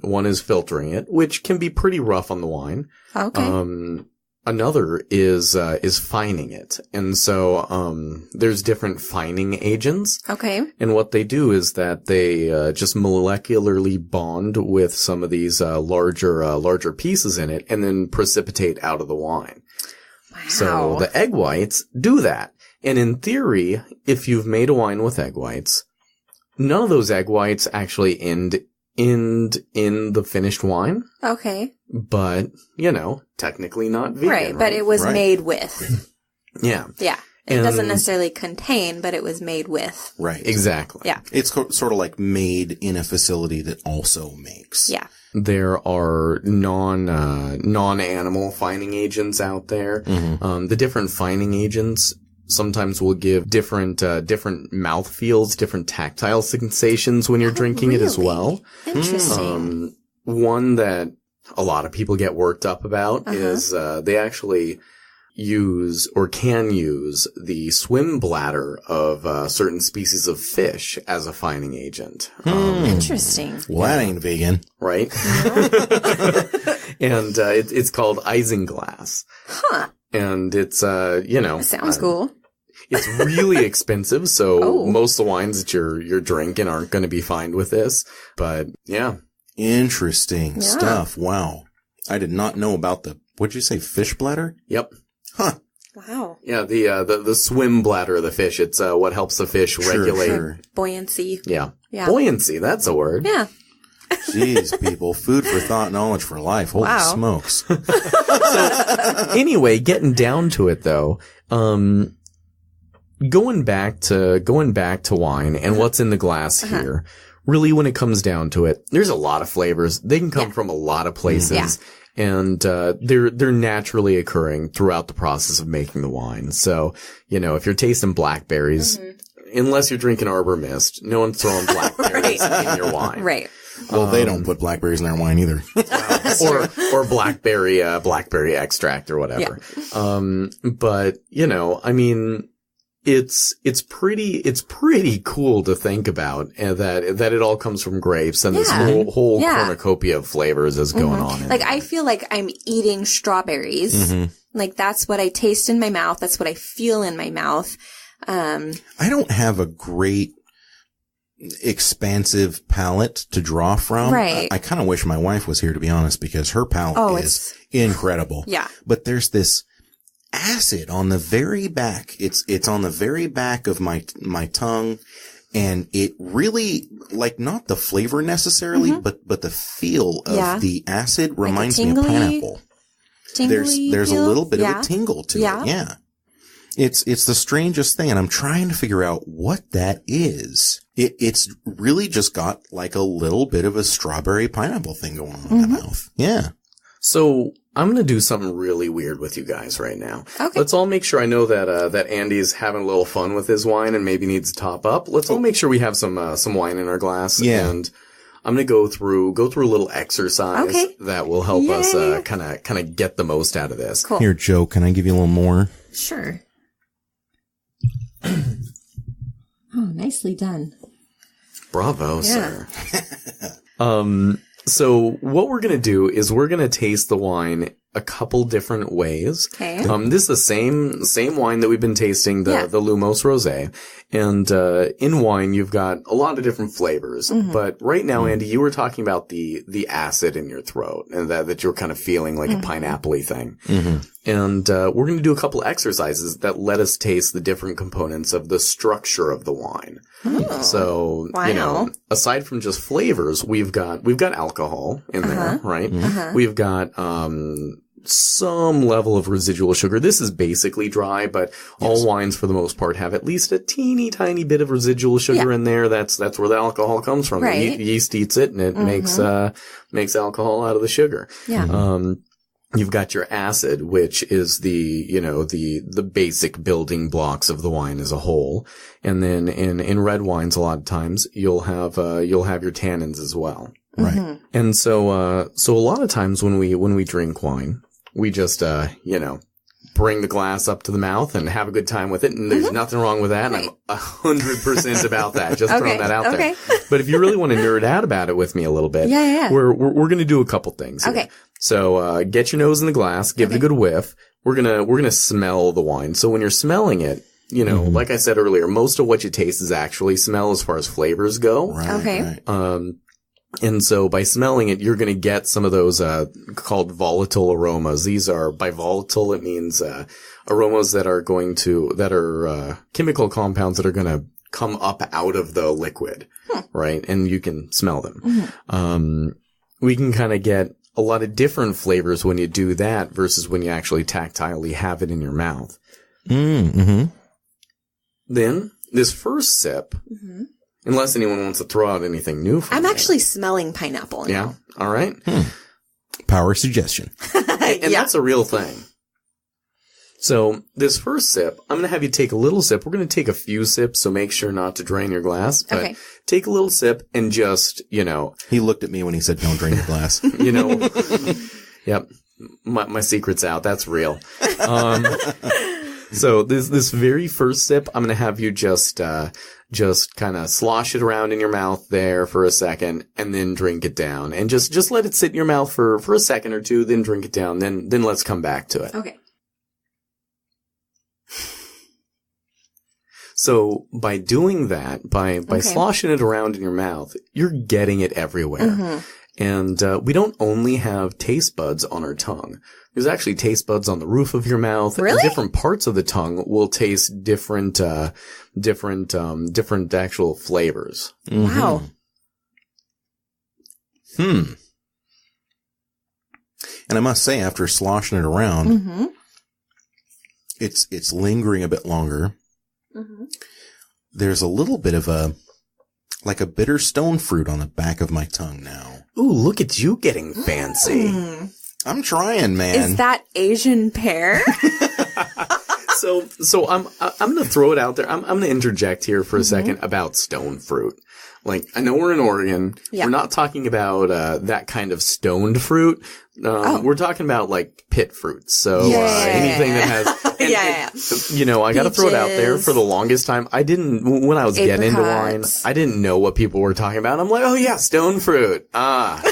one is filtering it, which can be pretty rough on the wine. Okay. Another is fining it. And so, there's different fining agents. Okay. And what they do is that they, just molecularly bond with some of these, larger pieces in it and then precipitate out of the wine. Wow. So the egg whites do that. And in theory, if you've made a wine with egg whites, none of those egg whites actually end in the finished wine. Okay. But, technically not vegan. Right, but it was made with. Yeah. Yeah. It doesn't necessarily contain, but it was made with. Right. Exactly. Yeah. It's sort of like made in a facility that also makes. Yeah. There are non-animal fining agents out there. The different fining agents sometimes will give different mouthfeels, different tactile sensations when you're drinking it as well. Interesting. One that a lot of people get worked up about is they actually use or can use the swim bladder of certain species of fish as a fining agent. Interesting. Well, that ain't vegan. Right? And it's called isinglass. Huh. And it's, It sounds cool. It's really expensive, so most of the wines that you're drinking aren't going to be fine with this. But yeah. Interesting stuff. Wow. I did not know about what'd you say, fish bladder? Yep. Huh. Wow. Yeah, the swim bladder of the fish. It's what helps the fish regulate. Sure. Buoyancy. Yeah. Yeah. Buoyancy, that's a word. Yeah. Jeez, people. Food for thought, knowledge for life. Holy smokes. Anyway, getting down to it though, going back to wine and what's in the glass here, really when it comes down to it, there's a lot of flavors. They can come from a lot of places. Yeah. And, they're naturally occurring throughout the process of making the wine. So, if you're tasting blackberries, unless you're drinking Arbor Mist, no one's throwing blackberries in your wine. Right. Well, they don't put blackberries in their wine either. or blackberry extract or whatever. Yeah. But, it's pretty cool to think about that it all comes from grapes and this whole cornucopia of flavors is going on. Like, I feel like I'm eating strawberries. Like, that's what I taste in my mouth. That's what I feel in my mouth. I don't have a great expansive palate to draw from. Right. I kind of wish my wife was here, to be honest, because her palate is incredible. Yeah. But there's this acid on the very back. It's on the very back of my tongue, and it really, like, not the flavor necessarily, but the feel of the acid reminds me of pineapple. There's a little bit of a tingle to it. Yeah. It's the strangest thing, and I'm trying to figure out what that is. It's really just got like a little bit of a strawberry pineapple thing going on in my mouth. Yeah. So I'm going to do something really weird with you guys right now. Okay. Let's all make sure I know that Andy's having a little fun with his wine and maybe needs to top up. Let's all make sure we have some wine in our glass. Yeah. And I'm going to go through a little exercise that will help us kind of get the most out of this. Cool. Here, Joe, can I give you a little more? Sure. Oh, nicely done. Bravo, sir. So what we're going to do is we're going to taste the wine a couple different ways. Okay. This is the same wine that we've been tasting, the Lumos Rosé. And, in wine, you've got a lot of different flavors. Mm-hmm. But right now, Andy, you were talking about the acid in your throat and that you're kind of feeling like a pineapple-y thing. Mm-hmm. And, we're going to do a couple exercises that let us taste the different components of the structure of the wine. Oh. So, aside from just flavors, we've got alcohol in there, right? Mm-hmm. We've got, some level of residual sugar. This is basically dry, but all wines for the most part have at least a teeny tiny bit of residual sugar in there. That's where the alcohol comes from. Right. The yeast eats it and it makes alcohol out of the sugar. Yeah. You've got your acid, which is the basic building blocks of the wine as a whole. And then in red wines, a lot of times you'll have your tannins as well. Right. Mm-hmm. And so a lot of times when we drink wine, we just, bring the glass up to the mouth and have a good time with it. And there's nothing wrong with that. Right. And I'm 100% about that. Just throwing that out there. But if you really want to nerd out about it with me a little bit, we're going to do a couple things here. Okay. So, get your nose in the glass, give it a good whiff. We're going to smell the wine. So when you're smelling it, like I said earlier, most of what you taste is actually smell as far as flavors go. Right. Okay. Right. And so by smelling it, you're going to get some of those, called volatile aromas. These are, by volatile, it means, aromas that are chemical compounds that are going to come up out of the liquid. Right. And you can smell them. Mm-hmm. We can kind of get a lot of different flavors when you do that versus when you actually tactilely have it in your mouth. Mm-hmm. Then this first sip, unless anyone wants to throw out anything new for I'm actually smelling pineapple. Yeah. All right. Power suggestion. And that's a real thing. So this first sip, I'm going to have you take a little sip. We're going to take a few sips, so make sure not to drain your glass. But take a little sip and just, He looked at me when he said, don't drain your glass. Yep. My secret's out. That's real. So this very first sip, I'm going to have you just kind of slosh it around in your mouth there for a second and then drink it down. And just let it sit in your mouth for a second or two, then drink it down. Then let's come back to it. Okay. So by doing that, by sloshing it around in your mouth, you're getting it everywhere. Mm-hmm. And we don't only have taste buds on our tongue. There's actually taste buds on the roof of your mouth. Really? And different parts of the tongue will taste different actual flavors. Mm-hmm. Wow. And I must say, after sloshing it around, it's lingering a bit longer. Mm-hmm. There's a little bit of a bitter stone fruit on the back of my tongue now. Ooh, look at you getting fancy. I'm trying, man. Is that Asian pear? So I'm going to throw it out there. I'm going to interject here for a second about stone fruit. Like, I know we're in Oregon. Yeah. We're not talking about that kind of stoned fruit. We're talking about like pit fruits. So anything that has I got to throw it out there. For the longest time, I didn't, when I was getting into wine, I didn't know what people were talking about. I'm like, oh yeah, stone fruit. Gnarly.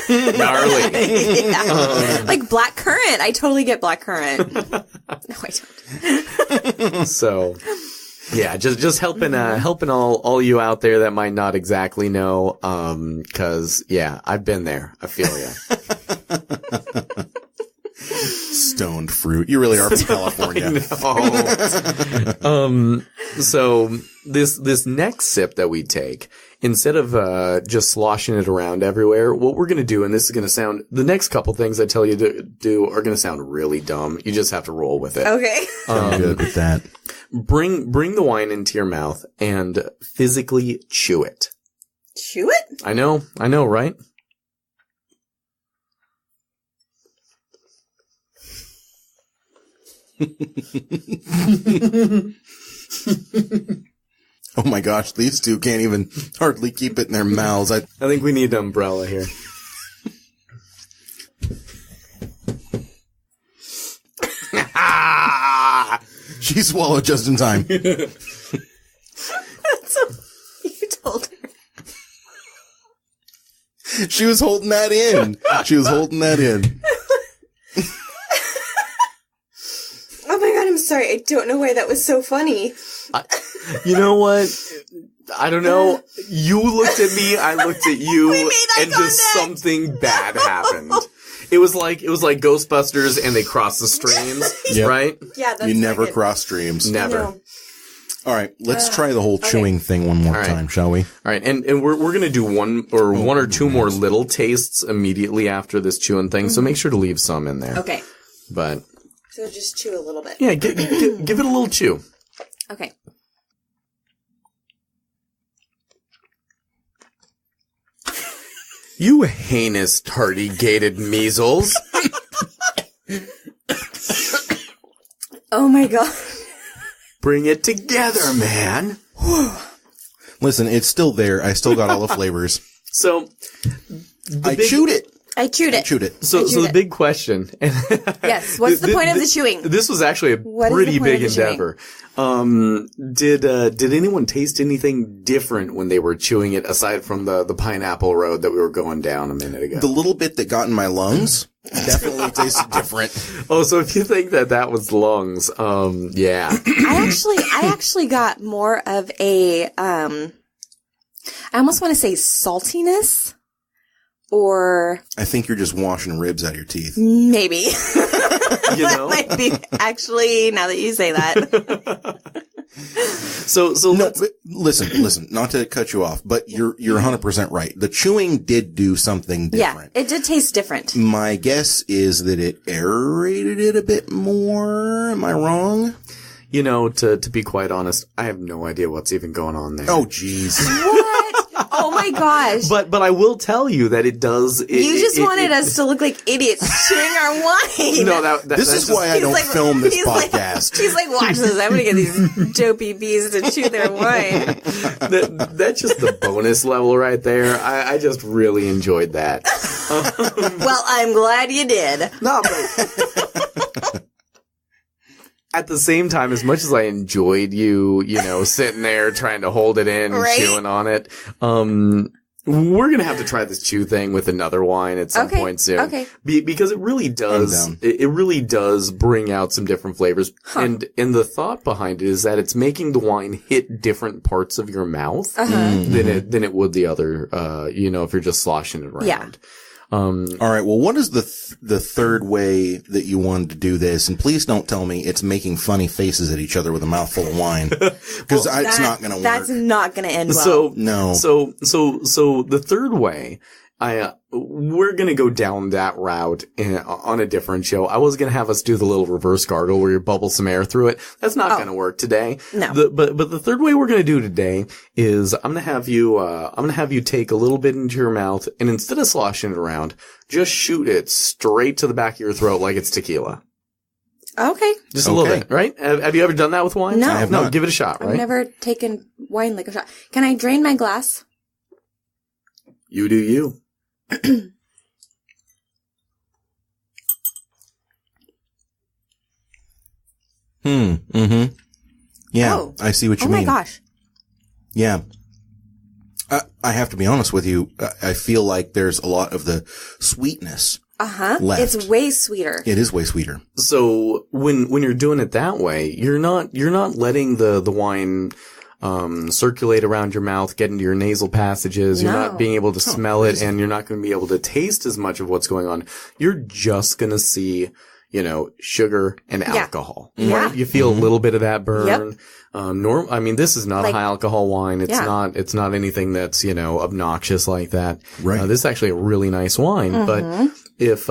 Like black currant. I totally get black currant. No, I don't. So yeah, just helping all you out there that might not exactly know, 'cause yeah, I've been there. I feel ya. Stoned fruit. You really are from California. So this next sip that we take, instead of just sloshing it around everywhere, what we're going to do, and this is going to sound, the next couple things I tell you to do are going to sound really dumb. You just have to roll with it. Okay. I'm good with that. Bring the wine into your mouth and physically chew it. Chew it? I know, right? Oh my gosh, these two can't even hardly keep it in their mouths. I think we need an umbrella here. She swallowed just in time. That's what you told her. She was holding that in. Oh my god, I'm sorry. I don't know why that was so funny. You know what? I don't know. You looked at me, I looked at you, and just something bad happened. It was like Ghostbusters and they crossed the streams, right? Yeah, that's you never cross streams. Never. No. All right, let's try the whole chewing thing one more time, shall we? All right, and we're gonna do one or two more little tastes immediately after this chewing thing, so make sure to leave some in there. Okay. But So just chew a little bit. yeah, give it a little chew. Okay. You heinous tardy-gated measles. Oh my god. Bring it together, man. Listen, it's still there. I still got all the flavors. So, I chewed it. I chewed it. So the big question. Yes. What's the point of the chewing? This was actually a pretty big endeavor. Did anyone taste anything different when they were chewing it aside from the pineapple road that we were going down a minute ago? The little bit that got in my lungs definitely tasted different. Oh, so if you think that was lungs, yeah. I actually got more of a, I almost want to say saltiness. Or I think you're just washing ribs out of your teeth. Maybe. You know? That might be actually, now that you say that. So no, listen, not to cut you off, but you're 100% right. The chewing did do something different. Yeah, it did taste different. My guess is that it aerated it a bit more. Am I wrong? You know, to be quite honest, I have no idea what's even going on there. Oh, jeez. What? Oh my gosh. But I will tell you that it does. You just wanted us to look like idiots chewing our wine. No, this is why I don't film this podcast. She's like, watch this. I'm going to get these dopey bees to chew their wine. That's just the bonus level right there. I just really enjoyed that. Well, I'm glad you did. No, but at the same time, as much as I enjoyed you know, sitting there trying to hold it in and chewing on it, we're going to have to try this chew thing with another wine at some point soon. Okay. Because it really does, it really does bring out some different flavors. Huh. And the thought behind it is that it's making the wine hit different parts of your mouth than it would the other, you know, if you're just sloshing it around. Yeah. All right. Well, what is the third way that you wanted to do this? And please don't tell me it's making funny faces at each other with a mouthful of wine, because it's not going to work. That's not going to end well. So the third way, we're going to go down that route on a different show. I was going to have us do the little reverse gargle where you bubble some air through it. That's not going to work today. No. But the third way we're going to do today is I'm going to have you take a little bit into your mouth, and instead of sloshing it around, just shoot it straight to the back of your throat like it's tequila. Okay. Just a little bit, right? Have you ever done that with wine? No. I have not. Give it a shot, right? I've never taken wine like a shot. Can I drain my glass? You do you. Mm-hmm. Yeah, Oh. I see what you mean. Oh my gosh. Yeah. I have to be honest with you. I feel like there's a lot of the sweetness left. It's way sweeter. It is way sweeter. So when you're doing it that way, you're not letting the wine circulate around your mouth, get into your nasal passages. You're not being able to smell it, and you're not going to be able to taste as much of what's going on. You're just going to see, you know, sugar and alcohol. Right? You feel a little bit of that burn. Yep. I mean, this is not a high alcohol wine. It's not anything that's, you know, obnoxious like that. Right. This is actually a really nice wine. But if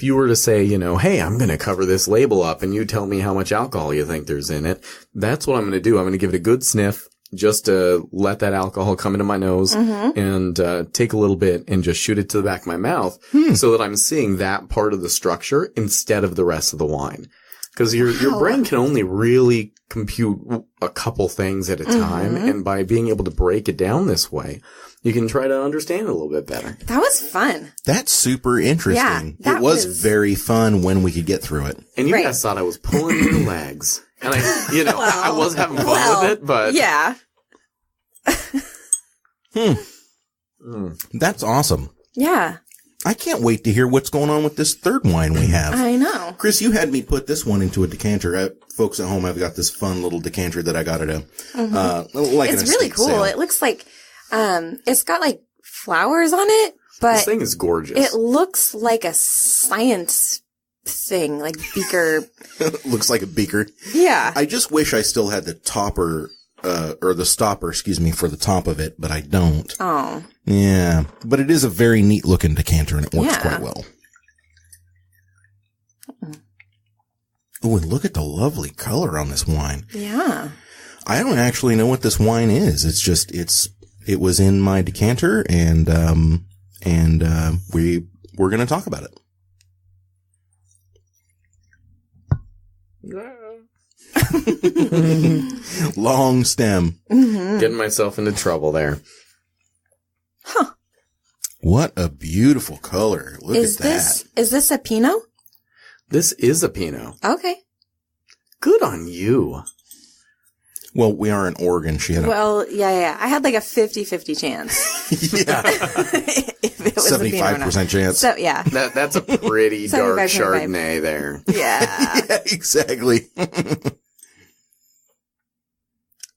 you were to say, you know, hey, I'm going to cover this label up and you tell me how much alcohol you think there's in it, that's what I'm going to do. I'm going to give it a good sniff just to let that alcohol come into my nose and take a little bit and just shoot it to the back of my mouth so that I'm seeing that part of the structure instead of the rest of the wine. Because your brain can only really compute a couple things at a time, and by being able to break it down this way, you can try to understand it a little bit better. That was fun. That's super interesting. Yeah, it was very fun when we could get through it. And you guys thought I was pulling your legs. And I was having fun with it, but... Yeah. That's awesome. Yeah. I can't wait to hear what's going on with this third wine we have. I know. Chris, you had me put this one into a decanter. Folks at home, I've got this fun little decanter that I got at it's really cool. Sale. It looks like, it's got like flowers on it, but this thing is gorgeous. It looks like a science thing, like beaker. Looks like a beaker. Yeah. I just wish I still had the topper, or the stopper, for the top of it, but I don't. Oh. Yeah. But it is a very neat looking decanter and it works quite well. Oh, and look at the lovely color on this wine. Yeah. I don't actually know what this wine is. It's just, it was in my decanter and we're going to talk about it. Long stem. Getting myself into trouble there. Huh. What a beautiful color. Look at that. Is this a Pinot? This is a Pinot. Okay. Good on you. Well, we are in Oregon. Yeah. I had like a 50-50 chance. Yeah. If it was 75% chance. So, yeah. That's a pretty dark Chardonnay there. Yeah. Yeah, exactly.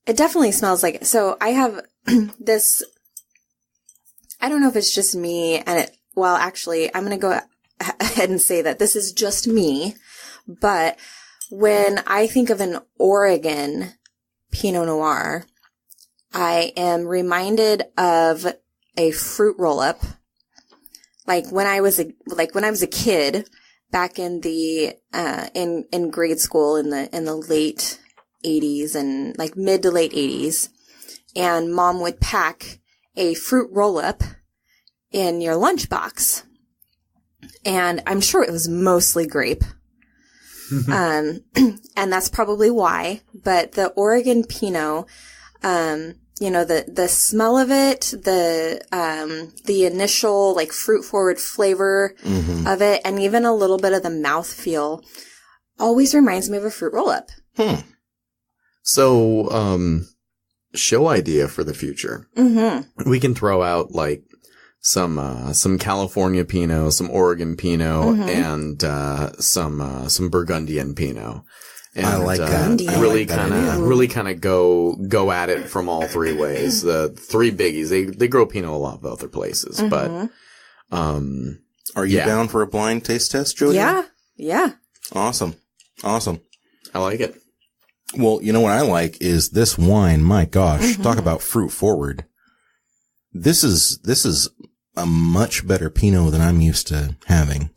It definitely smells like it. So I have this, I don't know if it's just me actually, I'm going to go ahead and say that this is just me, but when I think of an Oregon Pinot Noir, I am reminded of a fruit roll-up. Like when I was a kid back in the, in grade school in the late 80s and like mid to late 80s, and mom would pack a fruit roll-up in your lunchbox. And I'm sure it was mostly grape. And that's probably why, but the Oregon Pinot, the smell of it, the initial like fruit forward flavor of it, and even a little bit of the mouthfeel always reminds me of a fruit roll-up. So, show idea for the future. We can throw out like some California Pinot, some Oregon Pinot, and some Burgundian Pinot. And, I like that. Really kind of go at it from all three ways. The three biggies. They grow Pinot a lot of other places, but are you down for a blind taste test, Julia? Yeah. Awesome. I like it. Well, you know what I like is this wine. My gosh, talk about fruit forward. This is a much better Pinot than I'm used to having.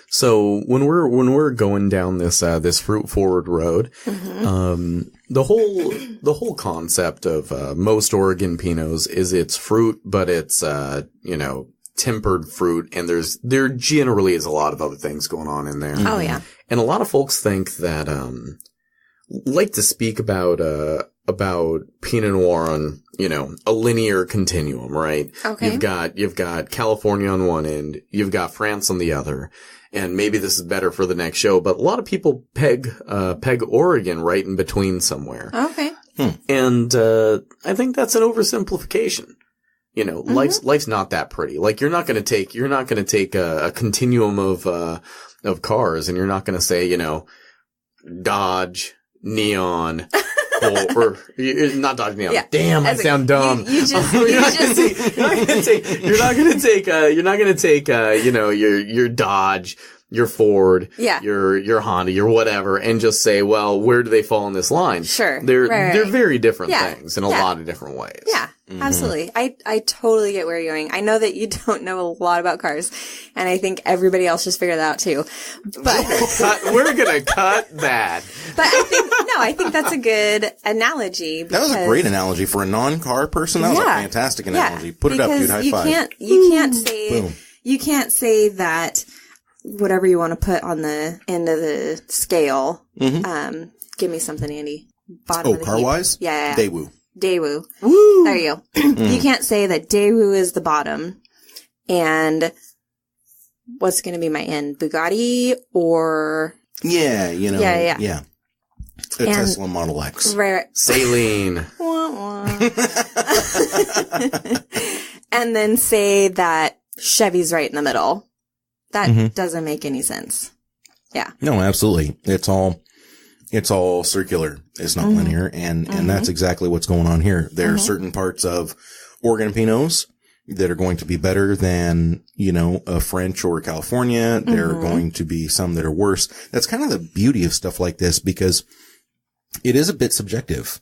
So when we're going down this fruit forward road, the whole concept of most Oregon Pinots is it's fruit, but it's tempered fruit, and there generally is a lot of other things going on in there. Oh yeah. And a lot of folks think that like to speak about Pinot Noir on, a linear continuum, right? Okay. You've got California on one end, you've got France on the other, and maybe this is better for the next show, but a lot of people peg Oregon right in between somewhere. Okay. And, I think that's an oversimplification. Life's not that pretty. Like, you're not gonna take a continuum of cars, and you're not gonna say, Dodge, Neon, or not Dodge Neon. Yeah. Damn, I sound dumb. You're not gonna take your Dodge, your Ford, your Honda, your whatever, and just say, well, where do they fall in this line? Sure. They're very different things in a lot of different ways. Yeah. Absolutely. I totally get where you're going. I know that you don't know a lot about cars, and I think everybody else just figured that out too. But we're gonna cut that. But I think that's a good analogy. That was a great analogy for a non-car person. That was a fantastic analogy. Put it up, dude. High five. You can't say that whatever you want to put on the end of the scale. Mm-hmm. Give me something, Andy. Bottom of the car-wise? Yeah. Daewoo. Woo! There you go. You can't say that Daewoo is the bottom and what's going to be my end? Bugatti or... Yeah, you know. Yeah. A And Tesla Model X. Rare. Saline. Wah, wah. And then say that Chevy's right in the middle. That doesn't make any sense. Yeah. No, absolutely. It's all circular. It's not linear. And that's exactly what's going on here. There are certain parts of Oregon Pinots that are going to be better than, you know, a French or a California. There are going to be some that are worse. That's kind of the beauty of stuff like this because it is a bit subjective.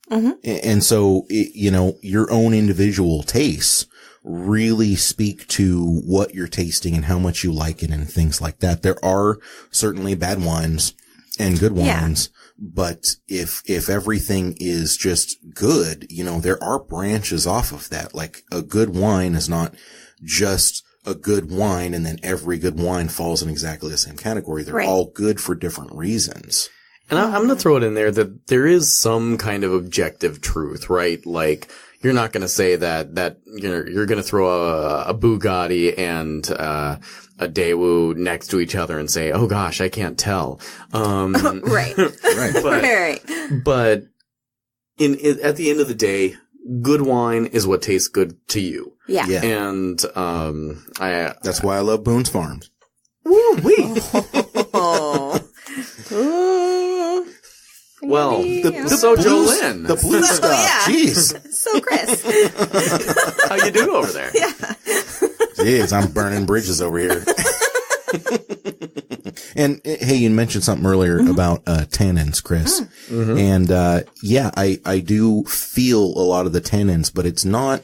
And so, you know, your own individual tastes really speak to what you're tasting and how much you like it and things like that. There are certainly bad wines and good wines, but if everything is just good, you know, there are branches off of that. Like a good wine is not just a good wine and then every good wine falls in exactly the same category. They're all good for different reasons. And I'm going to throw it in there that there is some kind of objective truth, right? Like, you're not going to say that you're going to throw a Bugatti and a Daewoo next to each other and say, "Oh gosh, I can't tell." Right. But at the end of the day, good wine is what tastes good to you. Yeah. And that's why I love Boone's Farms. Woo-wee. Well, so Jolene. The blue stuff. Jeez. So Chris. How you doing over there? Yeah. Jeez, I'm burning bridges over here. And hey, you mentioned something earlier about tannins, Chris. And I do feel a lot of the tannins, but it's not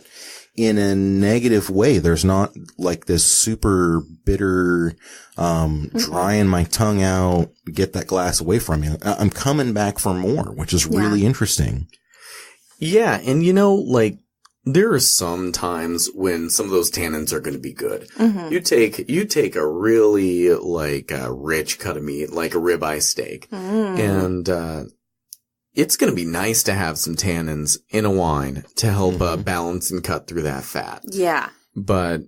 in a negative way. There's not like this super bitter, drying my tongue out, get that glass away from you. I'm coming back for more, which is really interesting. Yeah. And you know, like, there are some times when some of those tannins are going to be good. You take a really, like, rich cut of meat, like a ribeye steak, and, it's going to be nice to have some tannins in a wine to help balance and cut through that fat. Yeah. But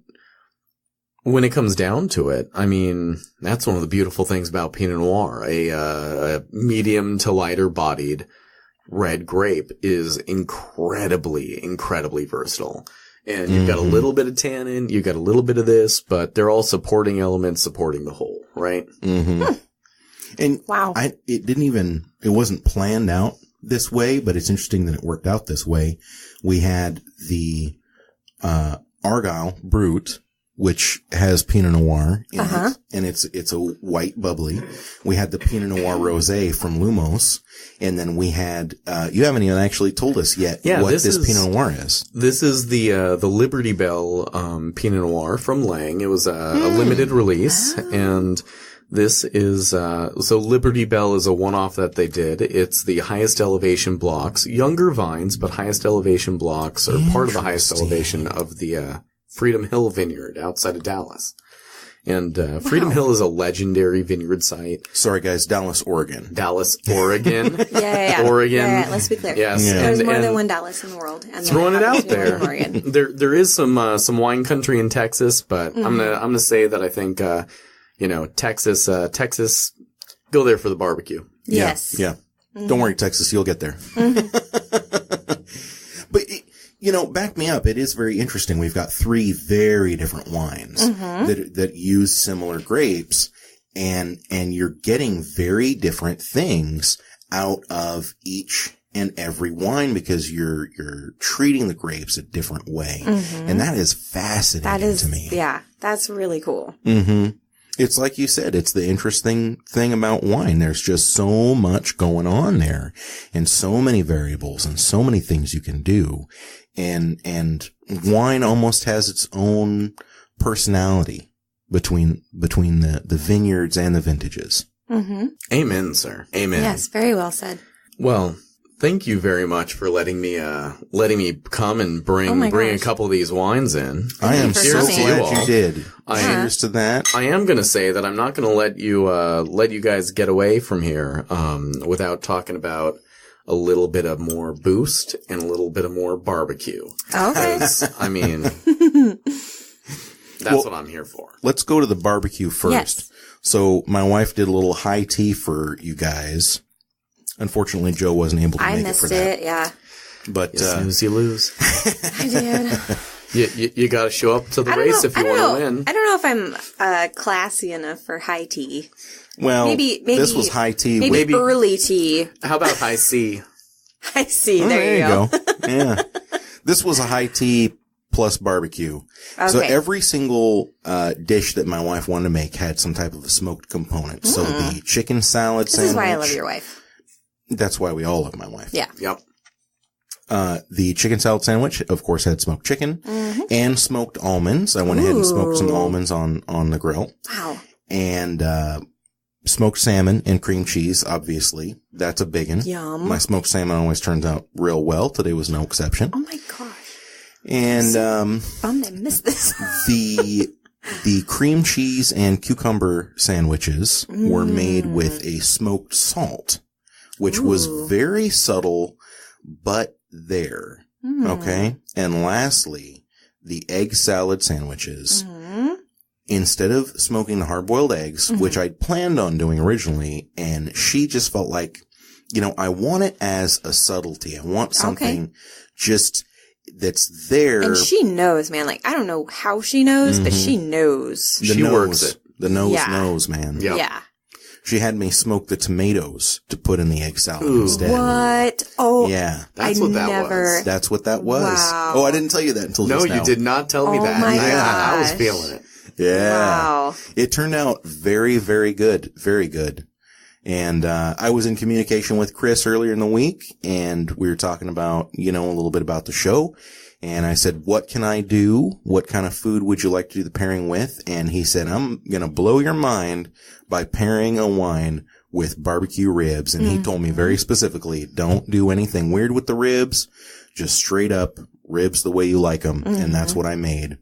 when it comes down to it, I mean, that's one of the beautiful things about Pinot Noir. A medium to lighter bodied red grape is incredibly, incredibly versatile. And you've got a little bit of tannin, you've got a little bit of this, but they're all supporting elements supporting the whole, right? And it wasn't planned out this way, but it's interesting that it worked out this way. We had the, Argyle Brut, which has Pinot Noir in it, and it's a white bubbly. We had the Pinot Noir Rosé from Lumos, and then we had, you haven't even actually told us yet what this Pinot Noir is. This is the Liberty Bell, Pinot Noir from Lang. It was a limited release, and this is, so Liberty Bell is a one-off that they did. It's the highest elevation blocks, younger vines, but highest elevation blocks are part of the highest elevation of the, Freedom Hill Vineyard outside of Dallas. And, Freedom Hill is a legendary vineyard site. Sorry guys, Dallas, Oregon. Dallas, Oregon. Yeah. Oregon. Yeah, let's be clear. Yes. Yeah. There's more than one Dallas in the world. And throwing it out there. Oregon. There is some wine country in Texas, but I'm gonna say that I think, Texas, go there for the barbecue. Yes. Yeah. Don't worry, Texas, you'll get there. But, back me up. It is very interesting. We've got 3 very different wines that use similar grapes, and you're getting very different things out of each and every wine because you're treating the grapes a different way. And that is fascinating to me. Yeah, that's really cool. It's like you said, it's the interesting thing about wine. There's just so much going on there and so many variables and so many things you can do. And wine almost has its own personality between the vineyards and the vintages. Amen, sir. Amen. Yes, very well said. Well, thank you very much for letting me come and bring a couple of these wines in. I am so glad you did. Cheers to that. I am going to say that I'm not going to let you guys get away from here without talking about a little bit of more boost and a little bit of more barbecue. Okay. I mean, that's what I'm here for. Let's go to the barbecue first. Yes. So my wife did a little high tea for you guys. Unfortunately, Joe wasn't able to make it for that. I missed it, yeah. But you snooze, you lose. I did. You got to show up to the race if you want to win. I don't know if I'm classy enough for high tea. Well, maybe this was high tea. Maybe early tea. How about high C? High C. There you go. Yeah. This was a high tea plus barbecue. Okay. So every single dish that my wife wanted to make had some type of a smoked component. So the chicken salad sandwich. This is why I love your wife. That's why we all love my wife. Yeah. Yep. The chicken salad sandwich, of course, had smoked chicken and smoked almonds. I went ahead and smoked some almonds on the grill. Wow. And smoked salmon and cream cheese, obviously. That's a big one. Yum. My smoked salmon always turns out real well. Today was no exception. Oh my gosh. And bummed I missed this. the cream cheese and cucumber sandwiches were made with a smoked salt, which was very subtle, but there. Okay. And lastly, the egg salad sandwiches. Instead of smoking the hard-boiled eggs, which I'd planned on doing originally, and she just felt like, I want it as a subtlety. I want something just that's there. And she knows, man. Like, I don't know how she knows, but she knows. She works it. The nose knows, man. Yep. Yeah. She had me smoke the tomatoes to put in the egg salad instead. What? Oh, yeah. That's what that was. That's what that was. Wow. Oh, I didn't tell you that until just now. No, you did not tell me that. My I was feeling it. Yeah. Wow. It turned out very, very good. Very good. And I was in communication with Chris earlier in the week, and we were talking about, a little bit about the show. And I said, what can I do? What kind of food would you like to do the pairing with? And he said, I'm going to blow your mind by pairing a wine with barbecue ribs. And he told me very specifically, don't do anything weird with the ribs. Just straight up ribs the way you like them. And that's what I made.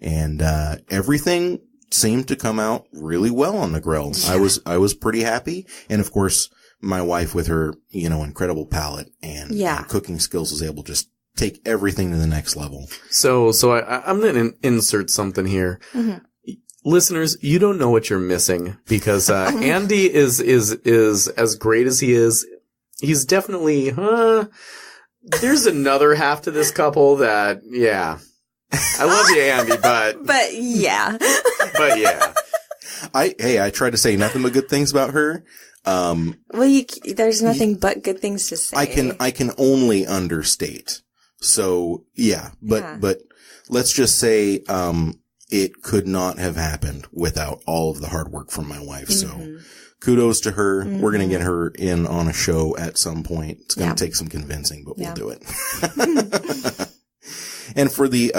And everything seemed to come out really well on the grill. Yeah. I was pretty happy. And of course, my wife with her, incredible palate and cooking skills was able to just take everything to the next level. So I'm going to insert something here. Listeners, you don't know what you're missing because Andy is as great as he is. He's definitely, there's another half to this couple that, I love you, Andy, but yeah. But yeah. I tried to say nothing but good things about her. Well, there's nothing but good things to say. I can only understate. So but let's just say, it could not have happened without all of the hard work from my wife. So kudos to her. We're going to get her in on a show at some point. It's going to take some convincing, but we'll do it. And for the,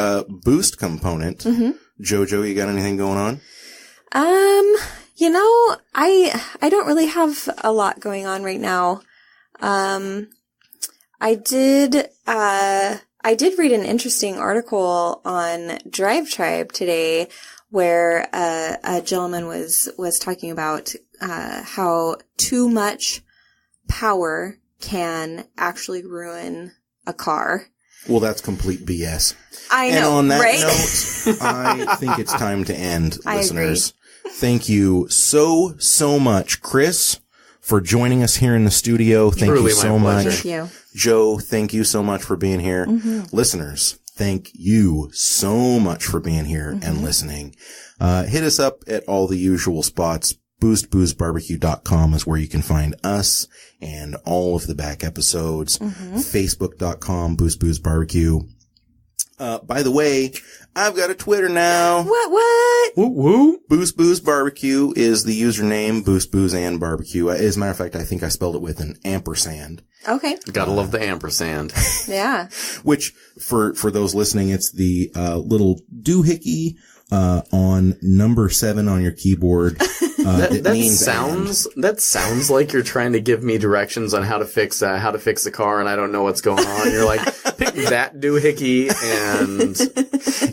boost component, Jojo, you got anything going on? I don't really have a lot going on right now. I did read an interesting article on Drive Tribe today where a gentleman was talking about how too much power can actually ruin a car. Well, that's complete BS. I know, and on that right? note, I think it's time to end, listeners. Agree. Thank you so much, Chris, for joining us here in the studio. Thank you so much. Thank you. Joe, thank you so much for being here. Listeners, thank you so much for being here and listening. Hit us up at all the usual spots. BoostBoozBarbecue.com is where you can find us and all of the back episodes. Facebook.com, BoostBoozBarbecue. By the way, I've got a Twitter now. What? Woo woo. Boost Booze Barbecue is the username. Boost Booze and Barbecue. As a matter of fact, I think I spelled it with an ampersand. Okay. Gotta love the ampersand. Yeah. Which, for those listening, it's the little doohickey on number 7 on your keyboard. That sounds like you're trying to give me directions on how to fix a car, and I don't know what's going on. You're like, pick that doohickey, and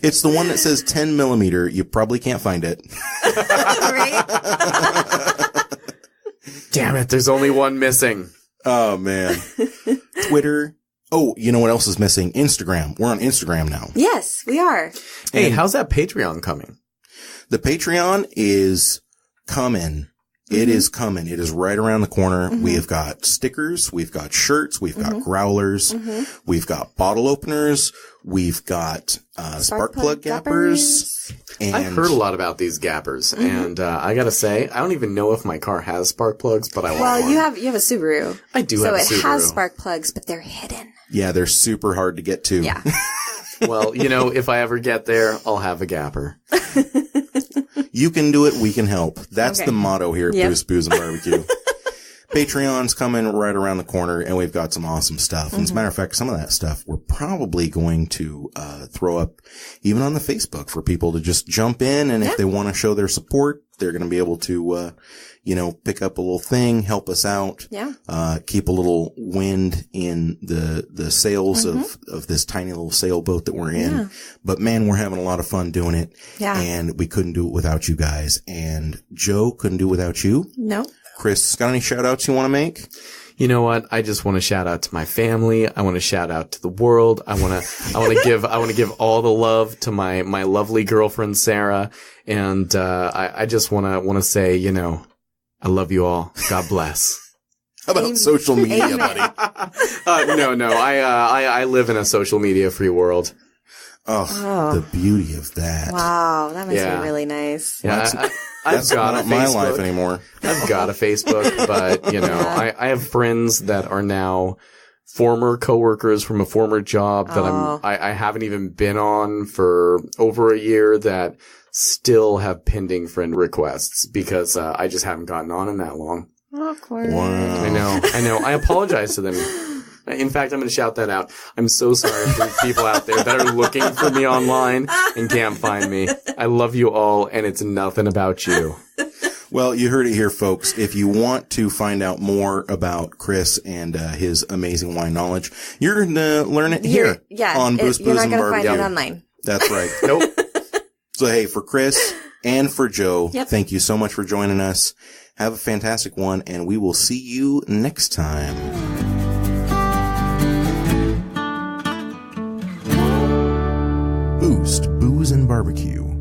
it's the one that says 10 millimeter. You probably can't find it. Right? Damn it! There's only one missing. Oh man, Twitter. Oh, you know what else is missing? Instagram. We're on Instagram now. Yes, we are. Hey, how's that Patreon coming? The Patreon is coming. It is coming. It is right around the corner. We have got stickers. We've got shirts. We've got growlers. We've got bottle openers. We've got spark plug gappers. And I've heard a lot about these gappers, and I gotta say, I don't even know if my car has spark plugs, but I want one. Well, you have a Subaru. I do have a Subaru. So it has spark plugs, but they're hidden. yeah, they're super hard to get to. Yeah. Well, if I ever get there, I'll have a gapper. You can do it. We can help. That's Okay. the motto here at Booze and Barbecue. Patreon's coming right around the corner, and we've got some awesome stuff. And as a matter of fact, some of that stuff we're probably going to throw up even on the Facebook for people to just jump in, and if they want to show their support, they're going to be able to, pick up a little thing, help us out, keep a little wind in the sails of this tiny little sailboat that we're in. Yeah. But man, we're having a lot of fun doing it. Yeah. And we couldn't do it without you guys. And Joe couldn't do it without you. No. Chris, got any shout outs you want to make? You know what? I just want to shout out to my family. I want to shout out to the world. I want to give all the love to my lovely girlfriend, Sarah. And, I just want to say, I love you all. God bless. How about social media, buddy? No. I live in a social media free world. Oh, the beauty of that. Wow. That must be really nice. Yeah. That's not my life anymore. I've got a Facebook, but I have friends that are now former coworkers from a former job that I haven't even been on for over a year that still have pending friend requests because I just haven't gotten on in that long. Awkward. Wow. I know. I apologize to them. In fact, I'm going to shout that out. I'm so sorry for the people out there that are looking for me online and can't find me. I love you all, and it's nothing about you. Well, you heard it here, folks. If you want to find out more about Chris and his amazing wine knowledge, you're going to learn it here on Booze, You're not and going to find Barbecue. it online. That's right. Nope. So, hey, for Chris and for Joe, thank you so much for joining us. Have a fantastic one, and we will see you next time. Booze and Barbecue.